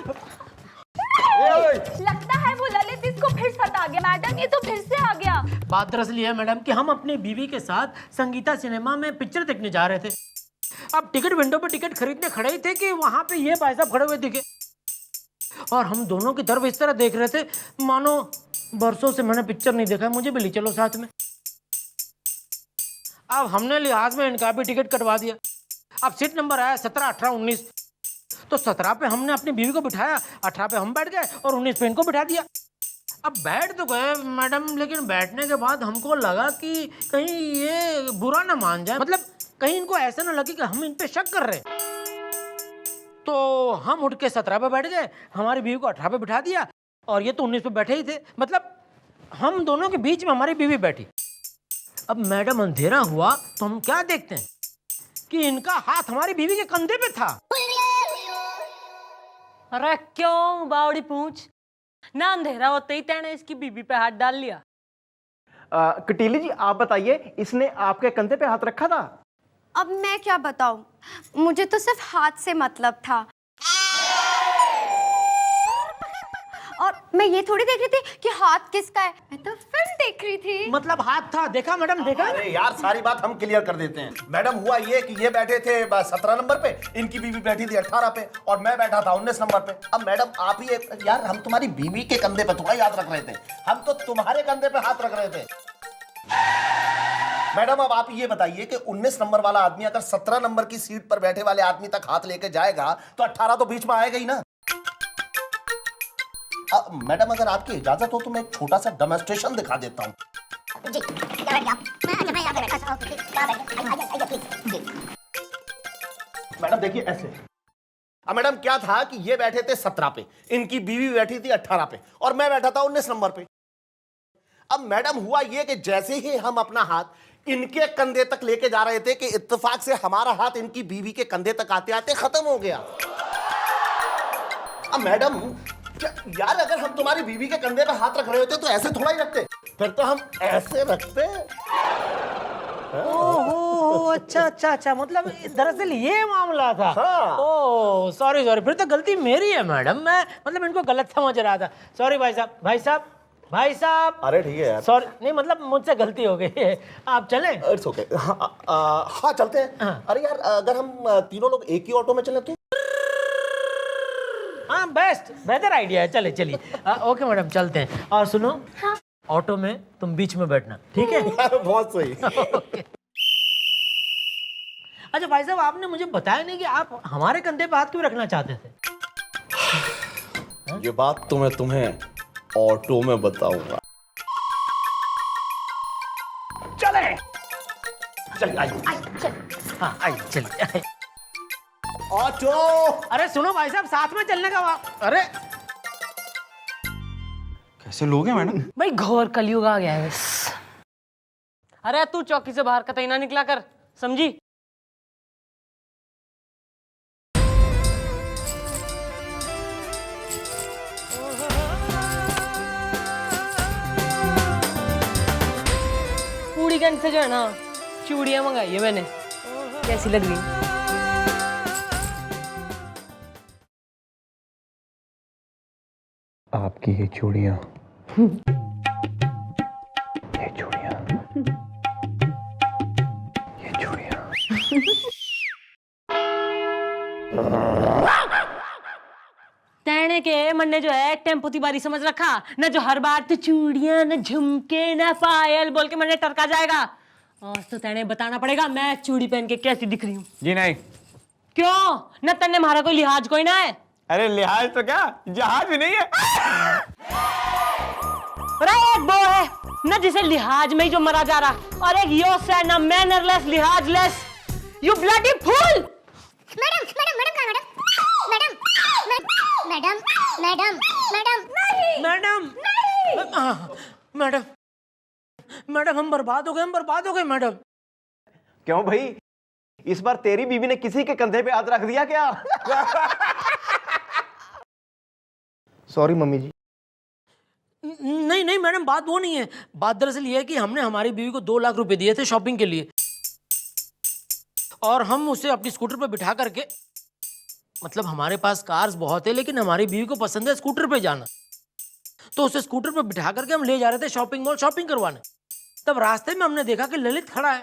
Speaker 9: लगता है वो ललित इसको फिर सता गया। मैडम ये तो फिर से आ गया।
Speaker 1: बात दरअसल ये है मैडम कि हम अपनी बीवी के साथ संगीता सिनेमा में पिक्चर देखने जा रहे थे। अब टिकट विंडो पे टिकट खरीदने खड़े ही थे कि वहां पे ये भाई साहब खड़े हुए दिखे और हम दोनों की तरफ इस तरह देख रहे थे मानो बरसों से मैंने पिक्चर नहीं देखा, मुझे भी ले चलो साथ में। अब हमने लिहाज में इनका भी टिकट कटवा दिया। अब सीट नंबर आया 17, 18, 19। तो 17 पे हमने अपनी बीवी को बिठाया, 18 पे हम बैठ गए और 19 पे इनको बिठा दिया। अब बैठ तो गए मैडम, लेकिन बैठने के बाद हमको लगा कि कहीं ये बुरा ना मान जाए, मतलब कहीं इनको ऐसा ना लगे कि हम इन पे शक कर रहे। तो हम उठ के 17 पे बैठ गए, हमारी बीवी को 18 पे बिठा दिया और ये तो 19 पे बैठे ही थे। मतलब हम दोनों के बीच में हमारी बीवी बैठी। अब मैडम अंधेरा हुआ तो हम क्या देखते हैं कि इनका हाथ हमारी बीवी के कंधे पे था।
Speaker 2: अरे क्यों बावड़ी पूछ ना, अंधेरा होते ही तेने इसकी बीबी पे हाथ डाल लिया।
Speaker 6: कटीली जी आप बताइए, इसने आपके कंधे पे हाथ रखा था?
Speaker 5: अब मैं क्या बताऊं, मुझे तो सिर्फ हाथ से मतलब था। और मैं ये थोड़ी देख रही थी कि हाथ किसका है, मैं तो फिल्म देख रही थी।
Speaker 1: मतलब हाथ था, देखा मैडम, देखा।
Speaker 7: अरे यार सारी बात हम क्लियर कर देते हैं। मैडम हुआ ये कि ये बैठे थे 17 नंबर पे, इनकी बीवी बैठी थी 18 पे और मैं बैठा था 19 नंबर पे। अब मैडम आप ही यार, हम तुम्हारी बीवी के कंधे पे थोड़ा हाथ रख रहे थे, हम तो तुम्हारे कंधे पे हाथ रख रहे थे। मैडम अब आप ये बताइए कि 19 नंबर वाला आदमी अगर 17 नंबर की सीट पर बैठे वाले आदमी तक हाथ लेके जाएगा तो 18 तो बीच में आएगा ही ना। मैडम अगर आपकी इजाजत हो तो मैं एक छोटा सा डेमोन्स्ट्रेशन दिखा देता हूँ। मैडम देखिए ऐसे। अब मैडम क्या था कि ये बैठे थे 17 पे, इनकी बीवी बैठी थी 18 पे और मैं बैठा था 19 नंबर पे। अब मैडम हुआ ये कि जैसे ही हम अपना हाथ इनके कंधे तक लेके जा रहे थे कि इत्तेफाक से हमारा हाथ इनकी बीवी के कंधे तक आते आते खत्म हो गया। अब मैडम यार अगर हम तुम्हारी बीवी के कंधे पे हाथ रख रहे होते तो ऐसे थोड़ा ही रखते, फिर तो हम ऐसे रखते।
Speaker 1: ओहो अच्छा अच्छा अच्छा, मतलब दरअसल ये मामला था।
Speaker 7: हाँ।
Speaker 1: ओह सॉरी सॉरी, फिर तो गलती मेरी है मैडम, मैं मतलब इनको गलत समझ रहा था। सॉरी भाई साहब, भाई साहब, भाई साहब।
Speaker 7: अरे ठीक है यार,
Speaker 1: सॉरी, नहीं मतलब मुझसे गलती हो गई है, आप चलें?
Speaker 7: It's okay. हाँ चलते हैं।
Speaker 1: हाँ।
Speaker 7: अरे यार अगर हम तीनों लोग एक ही ऑटो में चले तो?
Speaker 1: हाँ बेस्ट, बेहतर आइडिया है, चले चलिए। ओके मैडम चलते हैं। और सुनो, हाँ? ऑटो में तुम बीच में बैठना, ठीक है?
Speaker 7: बहुत सही।
Speaker 1: ओके। अच्छा भाई साहब, आपने मुझे बताया नहीं कि आप हमारे कंधे पे हाथ क्यों रखना चाहते थे?
Speaker 7: ये बात तो मैं तुम्हें ऑटो में बताऊंगा। चले चलिए आइए।
Speaker 1: हाँ आइए चलिए।
Speaker 7: ऑटो।
Speaker 1: अरे सुनो भाई साहब, साथ में चलने का अरे
Speaker 4: कैसे लोग हैं मैडम?
Speaker 2: भाई घोर कलयुग आ गया है बस। अरे तू चौकी से बाहर कतई ना निकला कर, समझी? पूड़ीगंज से जो है ना चूड़ियां मंगाई है मैंने, कैसी लग रही?
Speaker 6: आपकी ये चूड़ियां, ये चूड़ियां, ये चूड़ियां।
Speaker 2: तेने के मन ने जो है टेम्पो की बारी समझ रखा ना, जो हर बार तो चूड़ियां ना झुमके ना पायल बोल के मैंने टरका जाएगा। आज तो तेने बताना पड़ेगा मैं चूड़ी पहन के कैसी दिख रही हूँ।
Speaker 4: जी नहीं।
Speaker 2: क्यों ना, तेने हमारा कोई लिहाज कोई ना है?
Speaker 4: अरे लिहाज तो क्या, जहाज भी नहीं है।
Speaker 2: अरे एक वो है ना जिसे लिहाज में ही जो मरा जा रहा, और एक योस है ना मैनरलेस लिहाजलेस you bloody fool.
Speaker 5: Madam madam madam कहाँ madam madam madam madam madam
Speaker 1: madam madam madam हम बर्बाद हो गए मैडम।
Speaker 4: क्यों भाई, इस बार तेरी बीवी ने किसी के कंधे पे हाथ रख दिया क्या?
Speaker 3: सॉरी मम्मी जी।
Speaker 1: नहीं नहीं मैडम, बात वो नहीं है। बात दरअसल ये है कि हमने हमारी बीवी को 2 लाख रुपए दिए थे शॉपिंग के लिए, और हम उसे अपनी स्कूटर पर बिठा करके, मतलब हमारे पास कार्स बहुत है लेकिन हमारी बीवी को पसंद है स्कूटर पे जाना, तो उसे स्कूटर पर बिठा करके हम ले जा रहे थे शॉपिंग मॉल शॉपिंग करवाने। तब रास्ते में हमने देखा कि ललित खड़ा है।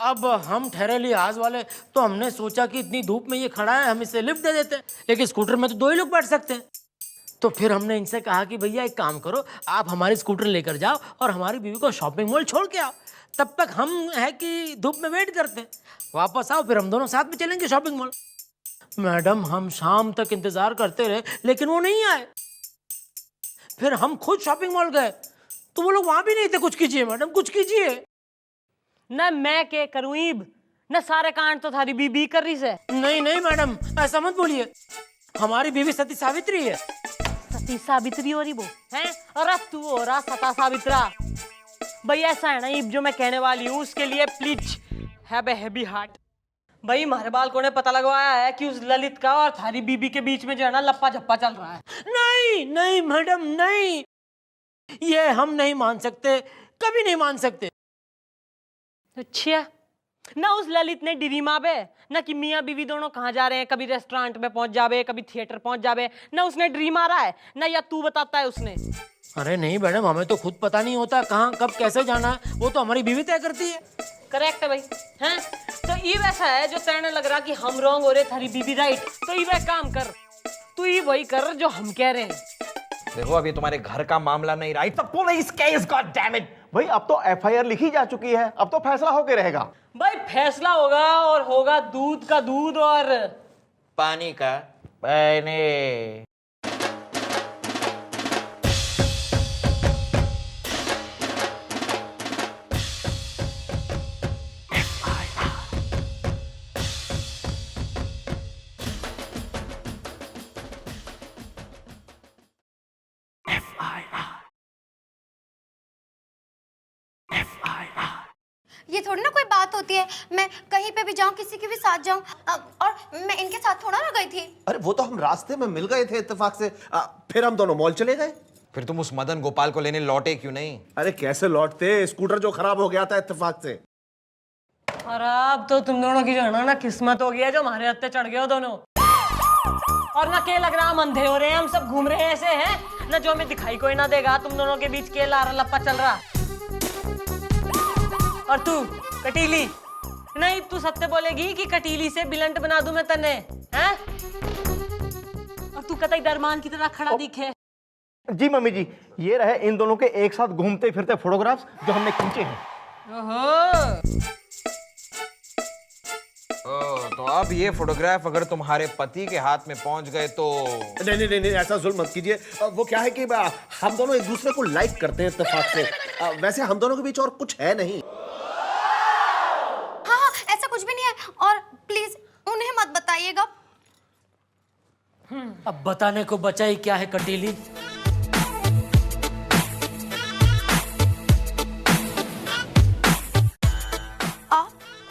Speaker 1: अब हम ठहरे लिहाज वाले, तो हमने सोचा कि इतनी धूप में ये खड़ा है, हम इसे लिफ्ट दे देते हैं, लेकिन स्कूटर में तो 2 ही लोग बैठ सकते हैं। तो फिर हमने इनसे कहा कि भैया एक काम करो, आप हमारी स्कूटर लेकर जाओ और हमारी बीवी को शॉपिंग मॉल छोड़ के आओ, तब तक हम है कि धूप में वेट करते हैं, वापस आओ फिर हम दोनों साथ में चलेंगे शॉपिंग मॉल। मैडम हम शाम तक इंतजार करते रहे लेकिन वो नहीं आए। फिर हम खुद शॉपिंग मॉल गए तो वो लोग वहां भी नहीं थे। कुछ कीजिए मैडम, कुछ कीजिए।
Speaker 2: न मैं के करूं ईब, न सारे कांड तो थारी बीबी कर रही से।
Speaker 1: नहीं नहीं मैडम, ऐसा मत बोलिए, हमारी बीवी सती सावित्री है।
Speaker 2: सती सावित्री हो रही वो हैं, और तू हो रहा सता सावित्रा। भाई ऐसा है ना ईब, जो मैं कहने वाली हूँ उसके लिए please have a heavy heart. भाई हमारे बालकों ने पता लगवाया है कि उस ललित का और थारी बीबी के बीच में जो है ना लप्पा झप्पा चल रहा है।
Speaker 1: नहीं नहीं मैडम नहीं, ये हम नहीं मान सकते, कभी नहीं मान सकते।
Speaker 2: अच्छा, ना उस ललित ने डिरी माबे, ना कि मियाँ बीवी दोनों कहाँ जा रहे हैं, कभी रेस्टोरेंट में पहुंच जावे, कभी थिएटर पहुंच जावे, ना उसने ड्री मारा है, ना या तू बताता है उसने।
Speaker 1: अरे नहीं मैडम, हमें तो खुद पता नहीं होता कहाँ कब कैसे जाना है, वो तो हमारी बीवी तय करती है।
Speaker 2: करेक्ट है भाई, हैं? तो ये वैसा है जो तेने लग रहा कि हम रॉन्ग हो रहे, थारी बीबी राइट, तो ये वह काम कर, तू ये वही कर जो हम कह रहे हैं।
Speaker 4: देखो अभी तुम्हारे घर का मामला नहीं, right? The police case, god damn it. भाई अब तो एफआईआर लिखी जा चुकी है, अब तो फैसला होके रहेगा।
Speaker 2: भाई फैसला होगा, और होगा दूध का दूध और
Speaker 4: पानी का पानी।
Speaker 5: ये थोड़ी ना कोई बात होती है, मैं कहीं पे भी जाऊं, किसी के भी साथ जाऊं, और मैं इनके साथ थोड़ा ना गई थी।
Speaker 7: अरे वो तो हम रास्ते में मिल गए थे इत्तेफाक से, फिर हम दोनों मॉल चले गए।
Speaker 4: फिर तुम उस मदन गोपाल को लेने लौटे क्यों नहीं?
Speaker 7: अरे कैसे लौटते, स्कूटर जो खराब हो गया था इत्तेफाक से।
Speaker 2: और अब तो तुम दोनों की जो है ना किस्मत हो गई है, जो हमारे हत्थे चढ़ गए हो दोनों। और ना के लग रहा हम अंधे हो रहे हैं, हम सब घूम रहे हैं ऐसे हैं ना, जो हमें दिखाई कोई ना देगा। तुम दोनों के बीच के लारा लप्पा चल रहा। और तू कटीली नहीं, तू सत्य बोलेगी कि कटीली से बिलंट बना दूं मैं तने, हैं? और तू कतई दरमान की तरह खड़ा दिखे।
Speaker 4: जी मम्मी जी, ये रहे इन दोनों के एक साथ घूमते फिरते फोटोग्राफ्स जो हमने खींचे हैं। तो अब ये फोटोग्राफ अगर तुम्हारे पति के हाथ में पहुंच गए तो?
Speaker 7: नहीं नहीं नहीं, ऐसा जुल्म मत कीजिए। वो क्या है कि हम दोनों एक दूसरे को लाइक करते हैं इत्तेफाक से। वैसे हम दोनों के बीच और कुछ है नहीं।
Speaker 5: हाँ हाँ, ऐसा कुछ भी नहीं है, और प्लीज उन्हें मत बताइएगा।
Speaker 1: अब बताने को बचा ही क्या है कटीली।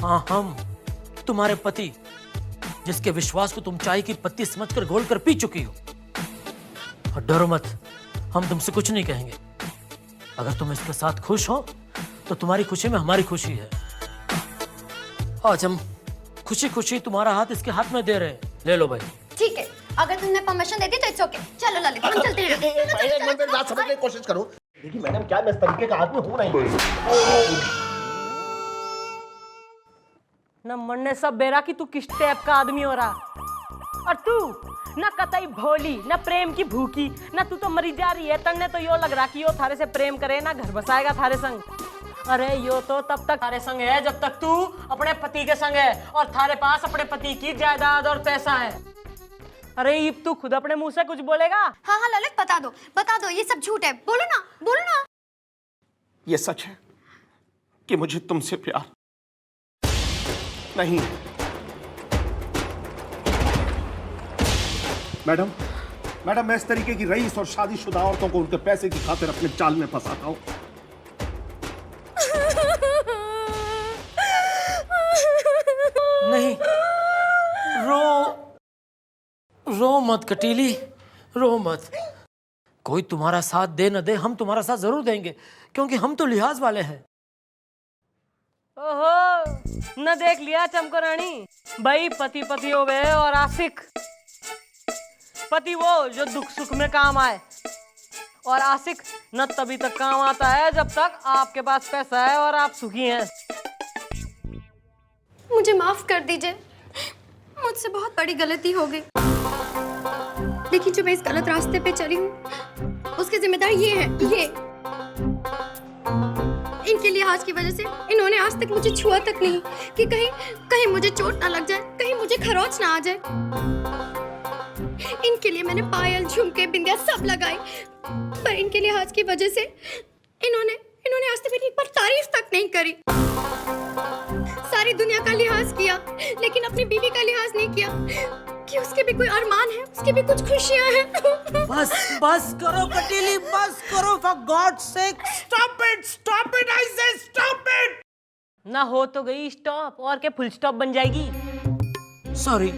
Speaker 1: हाँ, हम तुम्हारे पति, जिसके विश्वास को तुम चाय की पत्ती समझकर घोल कर पी चुकी हो। और डरो मत, हम तुमसे कुछ नहीं कहेंगे। अगर तुम इसके साथ खुश हो तो तुम्हारी खुशी में हमारी खुशी है। आज हम खुशी खुशी तुम्हारा हाथ इसके हाथ में दे रहे हैं, ले लो भाई।
Speaker 5: ठीक है, अगर तुमने परमिशन दे दी तो इट्स ओके। चलो ललित, हम चलते हैं।
Speaker 7: एक मिनट बात समझने की कोशिश करो। देखिए मैडम, क्या मैं इस तरीके का आदमी हूं नहीं।
Speaker 2: न मरने सब बेरा कि तू किस टाइप का आदमी हो रहा। और तू न कतई भोली, न प्रेम की भूखी, न तू तो मरी जा रही है। तन्ने तो यो लग रहा कि यो थारे से प्रेम करे, ना घर बसाएगा थारे संग। अरे यो तो तब तक थारे संग है जब तक तू अपने पति के संग है, और थारे पास अपने पति की जायदाद और पैसा है। अरे ये तू खुद अपने मुंह से कुछ बोलेगा?
Speaker 5: हाँ हाँ ललित, बता दो, ये सब झूठ है। बोलो ना।
Speaker 7: ये सच है कि मुझे तुमसे प्यार नहीं। मैडम, मैडम, मैं इस तरीके की रईस और शादीशुदा औरतों को उनके पैसे की खातिर अपने जाल में फंसाता हूं।
Speaker 1: नहीं, रो मत कटीली, रो मत। कोई तुम्हारा साथ दे न दे, हम तुम्हारा साथ जरूर देंगे, क्योंकि हम तो लिहाज वाले हैं।
Speaker 2: ओहो, न देख लिया चमको रानी भाई, पति पति हो गए और आशिक। पति वो जो दुख सुख में काम आए, और आशिक न तभी तक काम आता है जब तक आपके पास पैसा है और आप सुखी हैं।
Speaker 5: मुझे माफ कर दीजिए, मुझसे बहुत बड़ी गलती हो गई। लेकिन जो मैं इस गलत रास्ते पे चली हूँ, उसकी जिम्मेदार ये है, ये इनके लिहाज की वजह से इन्होंने आज तक मुझे छुआ तक नहीं कि कहीं मुझे चोट ना लग जाए, कहीं मुझे खरोच ना आ जाए। इनके लिए मैंने पायल, झुमके, बिंदिया सब लगाई, पर इनके लिहाज की वजह से इन्होंने आज तक मेरी एक बार तारीफ तक नहीं करी। सारी दुनिया का लिहाज किया, लेकिन अपनी बीवी का लिहाज नहीं किया कि उसके भी कोई अरमान है, उसके भी कुछ खुशियां हैं।
Speaker 1: बस करो कटीली, बस करो, for God sake, stop it, I say stop it.
Speaker 2: ना हो तो गई स्टॉप, और क्या फुल स्टॉप बन जाएगी।
Speaker 1: सॉरी,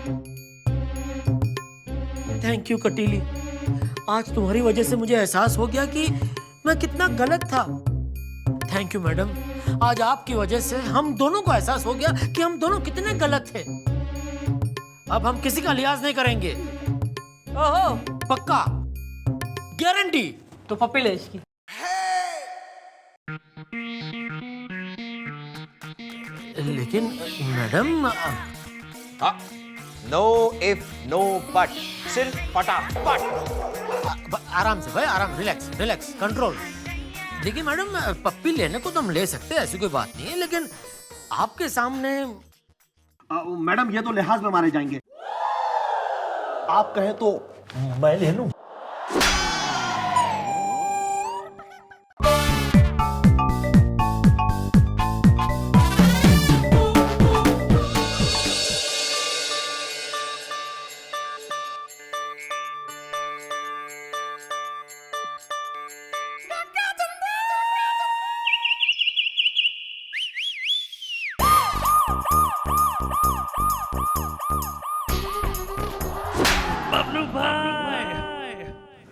Speaker 1: थैंक यू कटीली। आज तुम्हारी वजह से मुझे एहसास हो गया कि मैं कितना गलत था। थैंक यू मैडम, आज आपकी वजह से हम दोनों को एहसास हो गया कि हम दोनों कितने गलत थे। अब हम किसी का लिहाज नहीं करेंगे।
Speaker 2: ओहो,
Speaker 1: पक्का, गारंटी।
Speaker 2: तो पप्पी ले इसकी।
Speaker 1: लेकिन madam,
Speaker 4: no if no but, सिर्फ फटाफट।
Speaker 1: आराम से भाई, आराम, रिलैक्स, कंट्रोल। देखिए मैडम, पप्पी लेने को तो हम ले सकते हैं, ऐसी कोई बात नहीं है, लेकिन आपके सामने
Speaker 7: मैडम, ये तो लिहाज में मारे जाएंगे। आप कहें तो मैं ले लूं।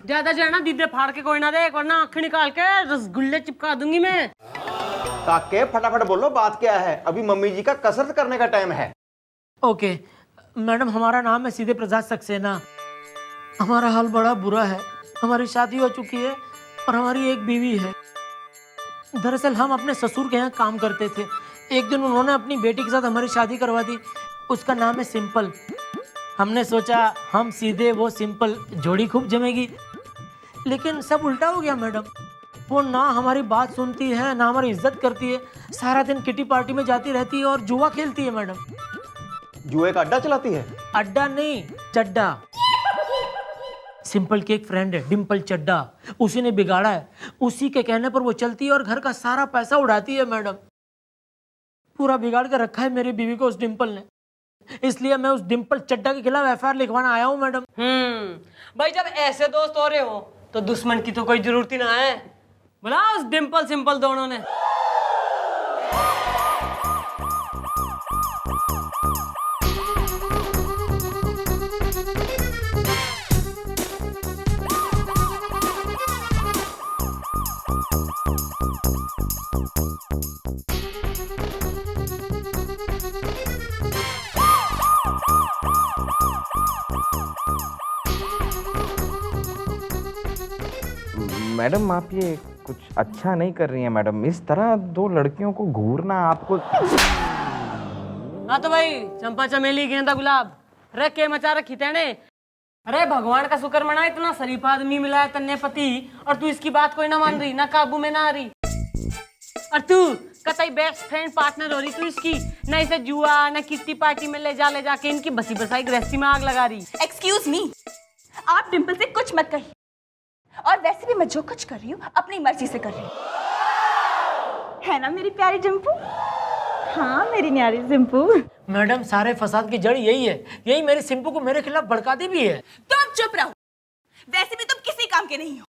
Speaker 2: ज्यादा जाना दीदे फाड़ के कोई ना दे, वरना आंखें निकाल के रसगुल्ले चिपका दूंगी मैं।
Speaker 4: काके फटाफट बोलो, बात क्या है? अभी मम्मी जी का कसरत करने का टाइम है।
Speaker 1: ओके मैडम, हमारा नाम है सीधे प्रसाद सक्सेना। हमारा हाल बड़ा बुरा है, हमारी शादी हो चुकी है और हमारी एक बीवी है। दरअसल हम अपने ससुर के यहाँ काम करते थे। एक दिन उन्होंने अपनी बेटी के साथ हमारी शादी करवा दी। उसका नाम है सिंपल। हमने सोचा हम सीधे वो सिंपल जोड़ी खूब जमेगी, लेकिन सब उल्टा हो गया मैडम। वो ना हमारी बात सुनती है, ना हमारी इज्जत करती है। सारा दिन किटी पार्टी में जाती रहती है और जुआ खेलती है मैडम।
Speaker 4: जुए का अड्डा चलाती है?
Speaker 1: अड्डा नहीं, चड्डा। सिंपल की एक फ्रेंड है डिम्पल चड्डा, उसी ने बिगाड़ा है। उसी के कहने पर वो चलती है और घर का सारा पैसा उड़ाती है मैडम। पूरा बिगाड़ कर रखा है मेरी बीवी को उस डिम्पल ने। इसलिए मैं उस डिम्पल चड्डा के खिलाफ एफआईआर लिखवाना आया हूँ मैडम।
Speaker 2: भाई जब ऐसे दोस्त हो रहे हो तो दुश्मन की तो कोई जरूरत ही ना है। बोला उस डिम्पल सिंपल दोनों ने।
Speaker 4: मैडम आप ये कुछ अच्छा नहीं कर रही हैं मैडम। इस तरह दो लड़कियों को घूरना आपको।
Speaker 2: हाँ तो भाई चंपा चमेली गेंदा गुलाब रख के मचा रखी तेने। अरे भगवान का शुक्र मना, इतना शरीफ आदमी मिला है तन्ने पति, और तू इसकी बात कोई ना मान रही, ना काबू में ना आ रही। और तू कतई बेस्ट फ्रेंड पार्टनर हो रही तू इसकी, ना इसे जुआ ना किट्टी पार्टी में ले जाके इनकी बसी बसाई गृहस्थी में आग लगा रही।
Speaker 9: एक्सक्यूज मी, आप डिम्पल से कुछ मत कहिए। और वैसे भी मैं जो कुछ कर रही हूँ अपनी मर्जी से कर रही हूँ, है ना मेरी प्यारी डिम्पू? हाँ मेरी न्यारी सिंपू।
Speaker 1: मैडम सारे फसाद की जड़ यही है, यही मेरी सिंपू को मेरे खिलाफ भड़काती भी है।
Speaker 11: तुम चुप रहो, वैसे भी तुम किसी काम के नहीं हो।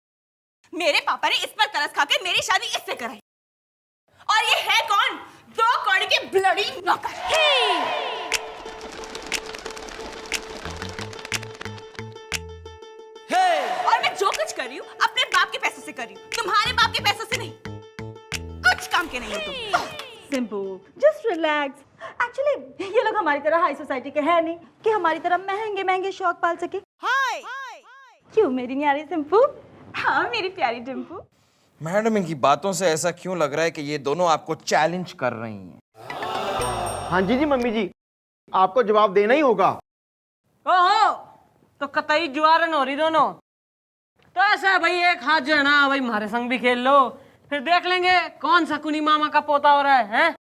Speaker 11: मेरे पापा ने इस पर तरस खा के मेरी शादी इससे कराई, और ये है कौन? 2 कौड़ी के ब्लडी नौकर। और मैं जो कुछ कर रही हूँ अपने बाप के पैसों से कर रही हूँ, तुम्हारे बाप के पैसों से नहीं। कुछ काम के नहीं हो तुम।
Speaker 9: सिंपू जस्ट रिलैक्स। एक्चुअली ये लोग हमारी तरह हाई सोसाइटी के हैं नहीं कि हमारी तरह महंगे महंगे शौक पाल सके।
Speaker 11: हाय
Speaker 9: क्यों मेरी न्यारी सिंपू? हाँ मेरी प्यारी डिम्पू।
Speaker 4: मैडम इनकी बातों से ऐसा क्यों लग रहा है कि ये दोनों आपको चैलेंज कर रही हैं?
Speaker 3: हाँ जी मम्मी जी, आपको जवाब देना ही होगा।
Speaker 2: ओहो, तो कतई जुआरन हो रही दोनों। तो ऐसा है भाई, एक हाथ जो है ना भाई हमारे संग भी खेल लो, फिर देख लेंगे कौन सा कुनी मामा का पोता हो रहा है?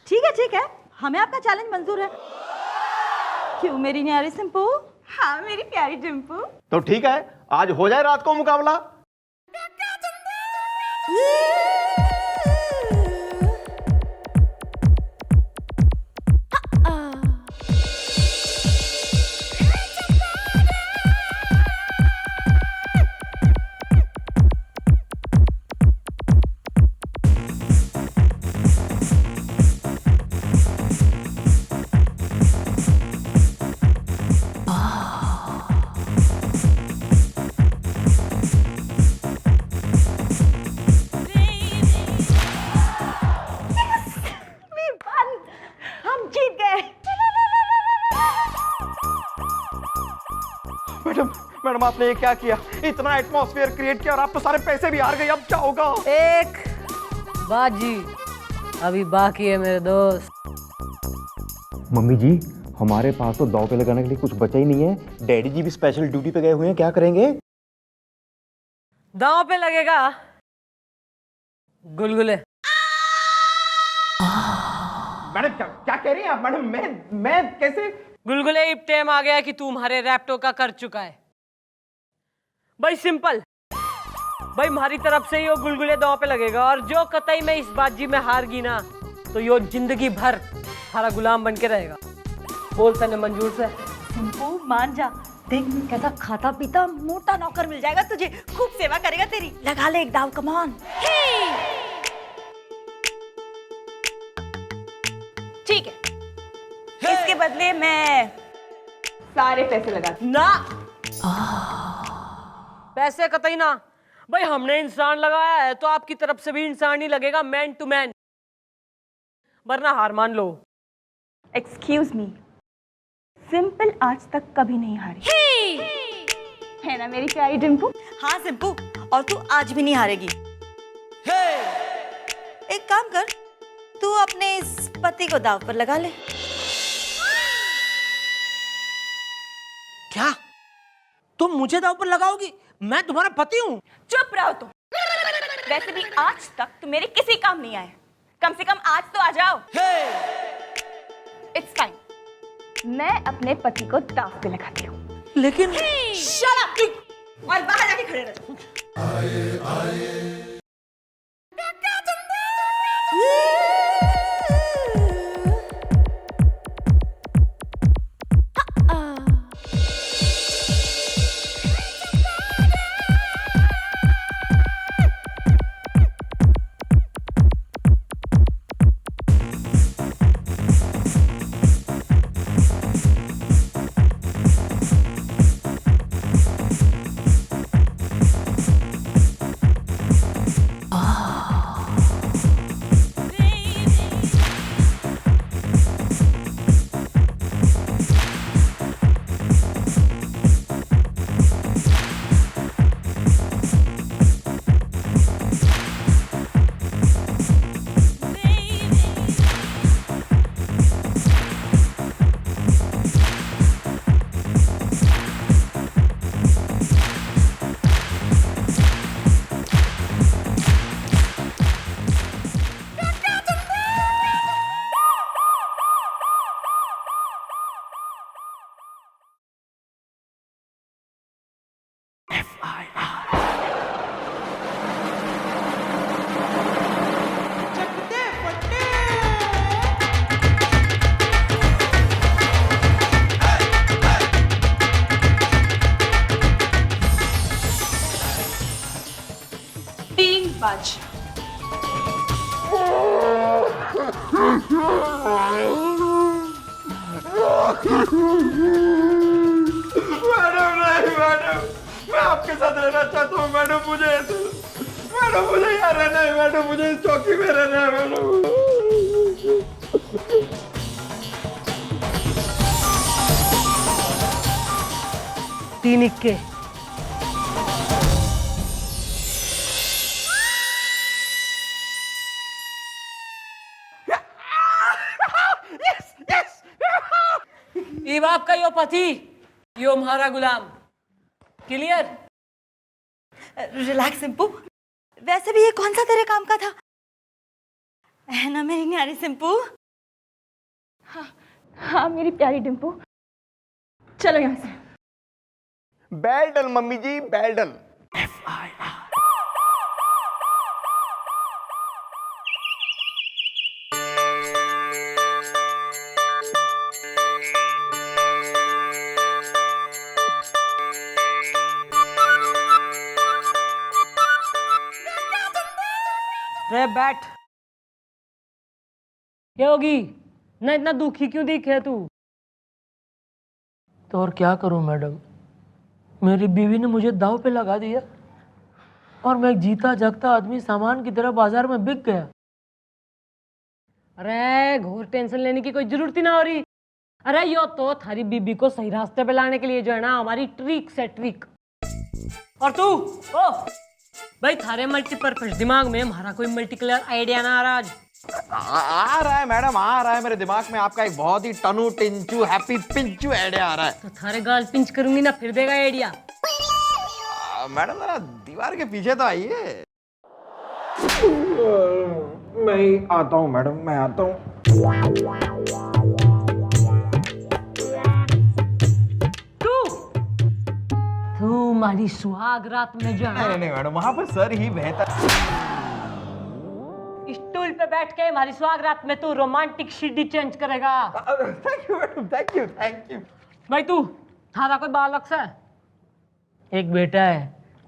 Speaker 9: ठीक है, हमें आपका चैलेंज मंजूर है। क्यों मेरी न्यारी सिंपू? हाँ मेरी प्यारी डिम्पू।
Speaker 3: तो ठीक है, आज हो जाए रात को मुकाबला।
Speaker 4: मैडम आपने ये क्या किया? इतना एटमॉस्फेयर क्रिएट किया और आप तो सारे पैसे भी हार गए, अब क्या होगा?
Speaker 2: एक बाजी अभी बाकी है मेरे दोस्त।
Speaker 3: मम्मी जी, हमारे पास तो दांव पे लगाने के लिए कुछ बचा ही नहीं है। डैडी जी भी स्पेशल ड्यूटी पे गए हुए हैं, क्या करेंगे?
Speaker 2: दांव पे लगेगा गुलगुले।
Speaker 4: मैडम क्या कह रही हैं आप? मैडम मैं कैसे?
Speaker 2: गुलगुले इब टाइम आ गया है कि तू हमारे रैप्टो का कर चुका है भाई। सिंपल भाई, हमारी तरफ से यो गुलगुले दांव पे लगेगा, और जो कतई में इस बाजी में हार गई ना तो यो जिंदगी भर हमारा गुलाम बन के रहेगा। बोल तने मंजूर से?
Speaker 9: सिंपू मान जा, देख कैसा खाता पीता मोटा नौकर मिल जाएगा तुझे, खूब सेवा करेगा तेरी। लगा ले एक दाव, कम ऑन।
Speaker 11: ठीक है, इसके बदले मैं सारे पैसे लगा
Speaker 2: ना। पैसे कतई ना भाई, हमने इंसान लगाया है तो आपकी तरफ से भी इंसान ही लगेगा, मैन टू मैन, वरना हार मान लो।
Speaker 9: एक्सक्यूज मी, सिंपल आज तक कभी नहीं हारी है ना मेरी प्यारी डिम्पू?
Speaker 11: हाँ सिंपू, और तू आज भी नहीं हारेगी। एक काम कर, तू अपने इस पति को दाव पर लगा ले।
Speaker 1: क्या तुम मुझे दांव पर लगाओगी? मैं तुम्हारा पति हूँ।
Speaker 11: चुप रहो तुम। वैसे भी आज तक तुम मेरे किसी काम नहीं आए, कम से कम आज तो आ जाओ। इट्स फाइन,
Speaker 9: मैं अपने पति को दाव पे लगाती हूँ।
Speaker 1: लेकिन
Speaker 11: शट अप और बाहर जाके खड़े रहो।
Speaker 7: मैडम नहीं मैडम, मैं आपके साथ रहना चाहता हूँ मैडम, मुझे यहाँ रहना है मैडम, मुझे इस चौकी में रहना है मैडम।
Speaker 2: तीन इक्के। ये बाप का यो पति, यो हमारा गुलाम। क्लियर?
Speaker 11: रिलैक्स सिंपू, वैसे भी ये कौन सा तेरे काम का था, है ना मेरी न्यारी सिंपू? हाँ हाँ मेरी प्यारी डिम्पू, चलो यहाँ से।
Speaker 4: बेल डन मम्मी जी, बेल डन।
Speaker 2: रे बैठ। क्या होगी ना, इतना दुखी क्यों दिखे तू?
Speaker 1: तो और क्या करूं मैडम, मेरी बीवी ने मुझे दांव पे लगा दिया और मैं एक जीता जागता आदमी सामान की तरह बाजार में बिक गया।
Speaker 2: अरे घोर टेंशन लेने की कोई जरूरत ही ना हो रही। अरे यो तो थारी बीबी को सही रास्ते पे लाने के लिए जो है ना हमारी ट्रिक से ट्रिक। और तू ओ भाई, थारे मल्टीपर्पज दिमाग में हमारा कोई मल्टी कलर आइडिया ना आ रहा आज?
Speaker 4: आ रहा है मैडम, आ रहा है मेरे दिमाग में आपका एक बहुत ही टनू टिंचू हैप्पी पिंचू आइडिया आ रहा है।
Speaker 2: तो थारे गाल पिंच करूंगी ना, फिर देगा आइडिया।
Speaker 4: मैडम जरा दीवार के पीछे तो आइए। मैं आता हूँ मैडम, मैं आता हूँ।
Speaker 2: तू हमारी सुहाग रात में जो है
Speaker 4: नहीं मैडम, वहाँ पर सर ही बेहतर।
Speaker 2: स्टूल पे बैठ के हमारी सुहाग रात में तू रोमांटिक सीडी चेंज करेगा।
Speaker 4: Thank you madam, thank you thank you.
Speaker 2: भाई तू थारा कोई बालक सा है?
Speaker 1: एक बेटा है,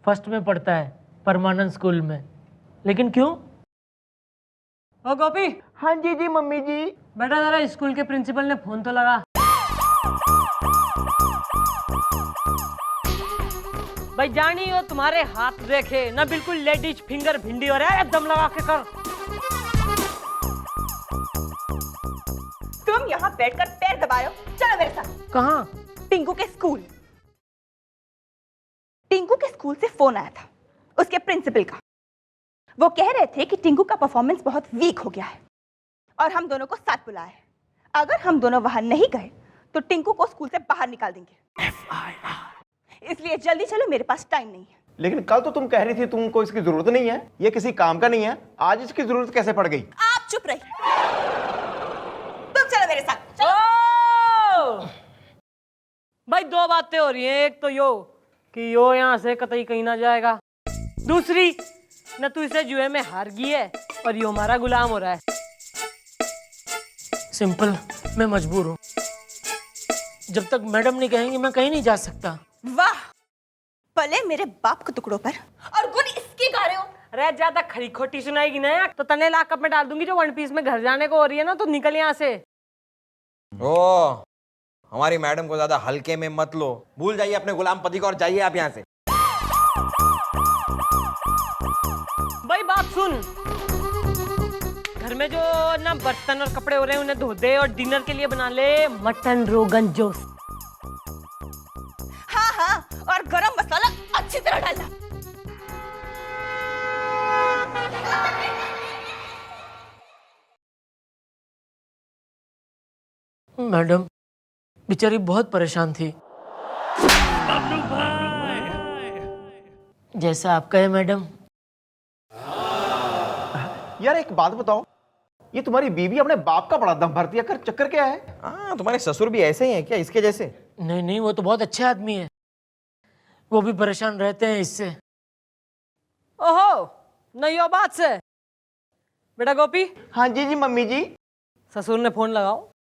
Speaker 1: फर्स्ट में पढ़ता है परमानंद स्कूल में। लेकिन क्यों?
Speaker 2: ओ गोपी।
Speaker 4: हाँ जी जी मम्मी जी।
Speaker 2: बेटा जरा स्कूल के प्रिंसिपल ने फोन तो लगा। भाई जानी हो तुम्हारे हाथ देखे ना, बिल्कुल लेडीज फिंगर भिंडी हो रहा है, दम लगा के कर।
Speaker 11: तुम यहाँ बैठकर पैर दबाओ, चलो मेरे साथ।
Speaker 2: कहाँ?
Speaker 11: टिंकू के स्कूल। टिंकू के स्कूल से फोन आया था उसके प्रिंसिपल का। वो कह रहे थे कि टिंकू का परफॉर्मेंस बहुत वीक हो गया है और हम दोनों को साथ बुलाया है। अगर हम दोनों वहां नहीं गए तो टिंकू को स्कूल से बाहर निकाल देंगे। इसलिए जल्दी चलो, मेरे पास टाइम नहीं है।
Speaker 4: लेकिन कल तो तुम कह रही थी तुमको इसकी जरूरत नहीं है, ये किसी काम का नहीं है, आज इसकी जरूरत कैसे पड़ गई?
Speaker 11: आप चुप रहिए, तुम चलो मेरे साथ, चलो।
Speaker 2: भाई दो बातें हो रही हैं, एक तो यो कि यो यहाँ से कतई कहीं ना जाएगा, दूसरी न तू इसे जुए में हार गई है और यो हमारा गुलाम हो रहा है।
Speaker 1: सिंपल, मैं मजबूर हूँ। जब तक मैडम नहीं कहेंगी मैं कहीं नहीं जा सकता।
Speaker 11: वाह, पले मेरे बाप के टुकड़ों पर और गुण इसके गा रहे हो।
Speaker 2: अरे ज्यादा खरी खोटी सुनाएगी ना तो तने लाकअप में डाल दूंगी। जो वन पीस में घर जाने को हो रही है ना, तो निकल यहाँ से।
Speaker 4: ओ, हमारी मैडम को ज्यादा हल्के में मत लो, भूल जाइए अपने गुलाम पति को और जाइए आप यहाँ से।
Speaker 2: भाई बात सुन, घर में जो ना बर्तन और कपड़े हो रहे हैं उन्हें धो दे और डिनर के लिए बना ले मटन रोगन जोश।
Speaker 11: हाँ हाँ, और गरम मसाला अच्छी तरह डालना।
Speaker 1: मैडम बेचारी बहुत परेशान थी। जैसा आप कहे मैडम।
Speaker 4: यार एक बात बताओ, ये तुम्हारी बीवी अपने बाप का बड़ा दम भरती है, कर चक्कर क्या है? हाँ, तुम्हारे ससुर भी ऐसे ही हैं क्या, इसके जैसे?
Speaker 1: नहीं नहीं, वो तो बहुत अच्छे आदमी है, वो भी परेशान रहते हैं इससे।
Speaker 2: ओहो, नहीं हो बात से। बेटा गोपी।
Speaker 4: हाँ जी जी मम्मी जी।
Speaker 2: ससुर ने फोन लगाओ।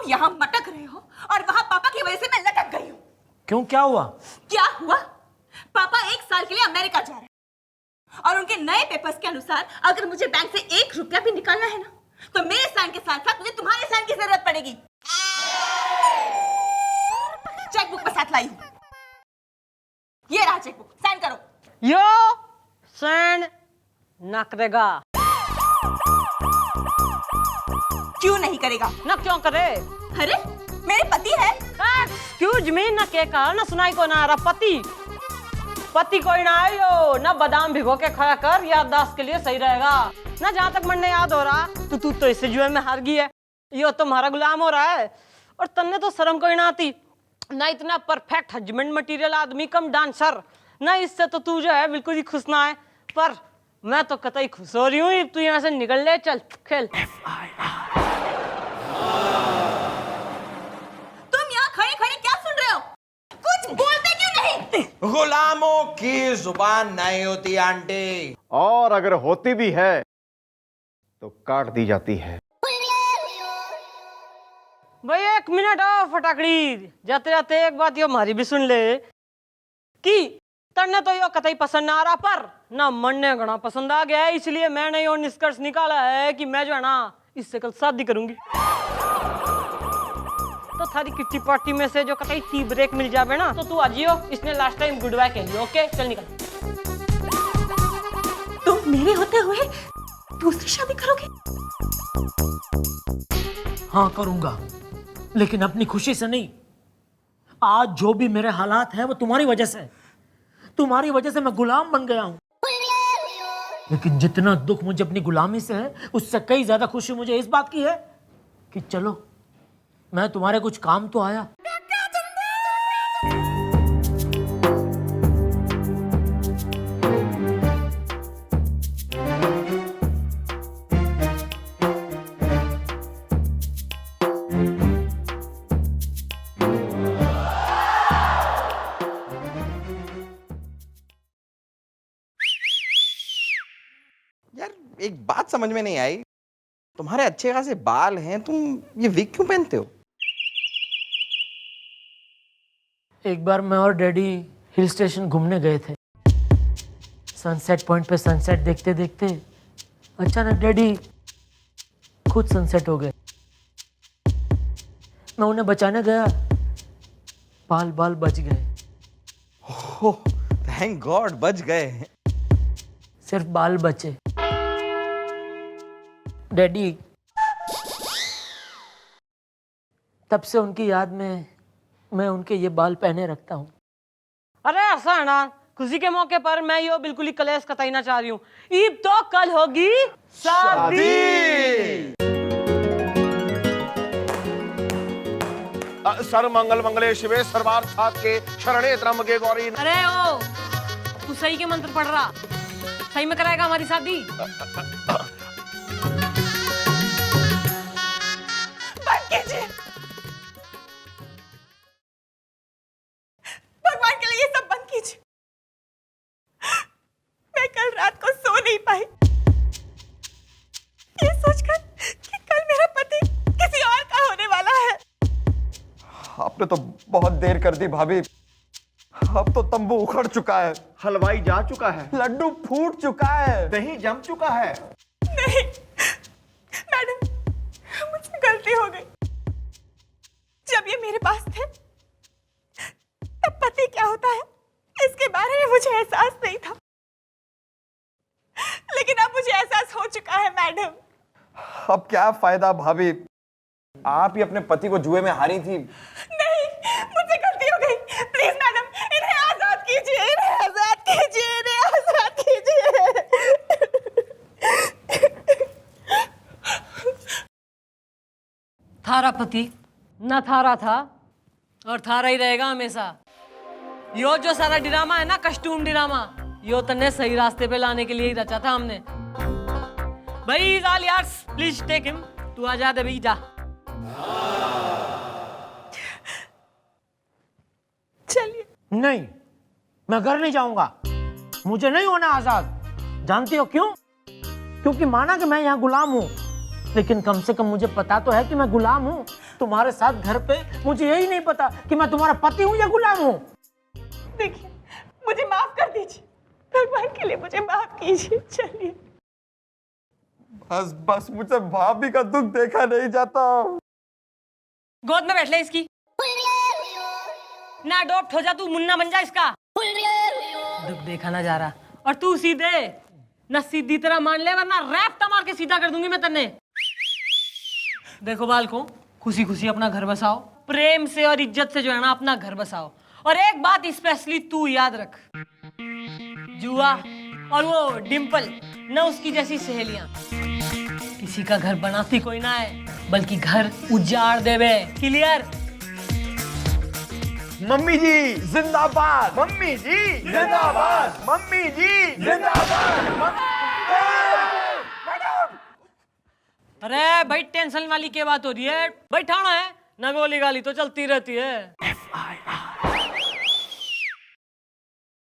Speaker 11: यहाँ मटक रहे हो और वहाँ पापा की वजह से मैं लटक गई हूँ।
Speaker 1: क्यों, क्या हुआ?
Speaker 11: क्या हुआ? पापा 1 साल के लिए अमेरिका जा रहे हैं और उनके नए पेपर्स के अनुसार अगर मुझे बैंक से 1 रुपया भी निकालना है ना, तो मेरे साइन के साथ साथ मुझे तुम्हारे साइन की जरूरत पड़ेगी। चेकबुक पर साथ लाई हूँ, ये रहा चेकबुक, साइन करो।
Speaker 2: यो साइन ना करेगा।
Speaker 11: क्यों नहीं करेगा?
Speaker 2: ना क्यों करे?
Speaker 11: अरे मेरे पति है।
Speaker 2: एक्सक्यूज मी, ना के कहा ना सुनाई को ना रहा पति। पति कोई ना आयो ना, बादाम भिगो के खाया कर, याददाश्त के लिए सही रहेगा ना। जहां तक मन याद हो रहा तो तू तो इससे जुए में हार गई है, यो तुम्हारा गुलाम हो रहा है। और तन्ने तो शर्म कोई ना आती ना, इतना परफेक्ट हस्बैंड मटेरियल आदमी कम डांसर ना, इससे तो तू जो है बिल्कुल ही खुश ना है। पर मैं तो कतई खुश हो रही हूँ, तू यहाँ से निकल ले, चल खेल।
Speaker 11: तुम यहाँ खड़े खड़े क्या सुन रहे हो? कुछ बोलते क्यों नहीं?
Speaker 4: गुलामों की जुबान नहीं होती आंटी,
Speaker 3: और अगर होती भी है तो काट दी जाती है।
Speaker 2: भाई 1 मिनट आओ फटाकड़ी, जाते जाते एक बात यो हमारी भी सुन ले कि तन्ने तो यो कतई पसंद ना आ रहा, पर ना मन ने घना पसंद आ गया है, इसलिए मैंने यो निष्कर्ष निकाला है कि मैं जो है ना इससे कल शादी करूंगी। तो थारी किट्टी पार्टी में से जो कतई टी ब्रेक मिल जावे ना, तो तू आ जियो, इसने लास्ट टाइम गुड बाय कह लियो। ओके चल निकल।
Speaker 11: तुम मेरे होते हुए दूसरी शादी करोगे?
Speaker 1: हाँ करूंगा, लेकिन अपनी खुशी से नहीं। आज जो भी मेरे हालात हैं वो तुम्हारी वजह से है। तुम्हारी वजह से मैं गुलाम बन गया हूं, लेकिन जितना दुख मुझे अपनी गुलामी से है, उससे कई ज्यादा खुशी मुझे इस बात की है कि चलो मैं तुम्हारे कुछ काम तो आया।
Speaker 4: यार एक बात समझ में नहीं आई, तुम्हारे अच्छे खासे बाल हैं, तुम ये विग क्यों पहनते हो?
Speaker 1: एक बार मैं और डैडी हिल स्टेशन घूमने गए थे। सनसेट पॉइंट पे सनसेट देखते देखते अचानक डैडी खुद सनसेट हो गए। मैं उन्हें बचाने गया, बाल बाल बच गए।
Speaker 4: ओह थैंक गॉड, बच गए।
Speaker 1: सिर्फ बाल बचे। डैडी, तब से उनकी याद में मैं उनके ये बाल पहने रखता हूँ।
Speaker 2: अरे ऐसा है ना, खुशी के मौके पर मैं यो बिल्कुल ही कलेश कतई ना चाह रही हूँ। ईब तो कल होगी शादी।
Speaker 7: सर मंगल मंगले शिवे सर्वार्थात के शरणे त्र्यंबके गौरी।
Speaker 2: अरे ओ, तू सही के मंत्र पढ़ रहा, सही में कराएगा हमारी शादी?
Speaker 11: भगवान के लिए ये सब बंद कीजिए। मैं कल रात को सो नहीं पाई, ये सोचकर कि कल मेरा पति किसी और का होने वाला है।
Speaker 3: आपने तो बहुत देर कर दी भाभी, अब तो तंबू उखड़ चुका है, हलवाई जा चुका है, लड्डू फूट चुका है, दही जम चुका है।
Speaker 11: नहीं मैडम, मुझसे गलती हो गई। जब ये मेरे पास थे तब पति क्या होता है इसके बारे में मुझे एहसास नहीं था, लेकिन अब मुझे एहसास हो चुका है मैडम।
Speaker 3: अब क्या फायदा भाभी, आप ही अपने पति को जुए में हारी थी।
Speaker 11: नहीं, मुझसे गलती हो गई। प्लीज मैडम, इन्हें आजाद कीजिए, इन्हें आजाद कीजिए, इन्हें आजाद कीजिए।
Speaker 2: थारा पति न थारा था और थारा ही रहेगा हमेशा। यो जो सारा ड्रामा है ना, कस्टूम ड्रामा, यो तन्ने सही रास्ते पे लाने के लिए ही रचा था हमने। भाई all yours, please take him. तू आजाद है भाई, जा।
Speaker 11: चलिए।
Speaker 1: नहीं, मैं घर नहीं जाऊंगा, मुझे नहीं होना आजाद। जानती हो क्यों? क्योंकि माना कि मैं यहाँ गुलाम हूँ, लेकिन कम से कम मुझे पता तो है कि मैं गुलाम हूँ। तुम्हारे साथ घर पे मुझे यही नहीं पता कि मैं तुम्हारा पति हूँ या गुलाम हूँ।
Speaker 11: देखिए, मुझे माफ कर दीजिए, भगवान के लिए मुझे माफ कीजिए। चलिए।
Speaker 3: बस बस, मुझे भाभी का दुख देखा नहीं जाता।
Speaker 2: गोद में बैठ ले इसकी, ना अडॉप्ट हो जा, तू मुन्ना बन जा इसका। दुख देखा ना जा रहा। और तू सीधे ना सीधी तरह मान ले, वरना रैप मार के सीधा कर दूंगी मैं तन्ने। देखो बालकों, खुशी खुशी अपना घर बसाओ, प्रेम से और इज्जत से जो है ना अपना घर बसाओ। और एक बात स्पेशली तू याद रख, जुआ और वो डिम्पल ना उसकी जैसी सहेलियां किसी का घर बनाती कोई ना है, बल्कि घर उजाड़ देवे। क्लियर?
Speaker 3: मम्मी जी जिंदाबाद, मम्मी जी जिंदाबाद, मम्मी जी जिंदाबाद।
Speaker 2: अरे भाई टेंशन वाली क्या बात हो रही है? भाई ठाणा है ना, गोली गाली तो चलती रहती है।
Speaker 8: FIR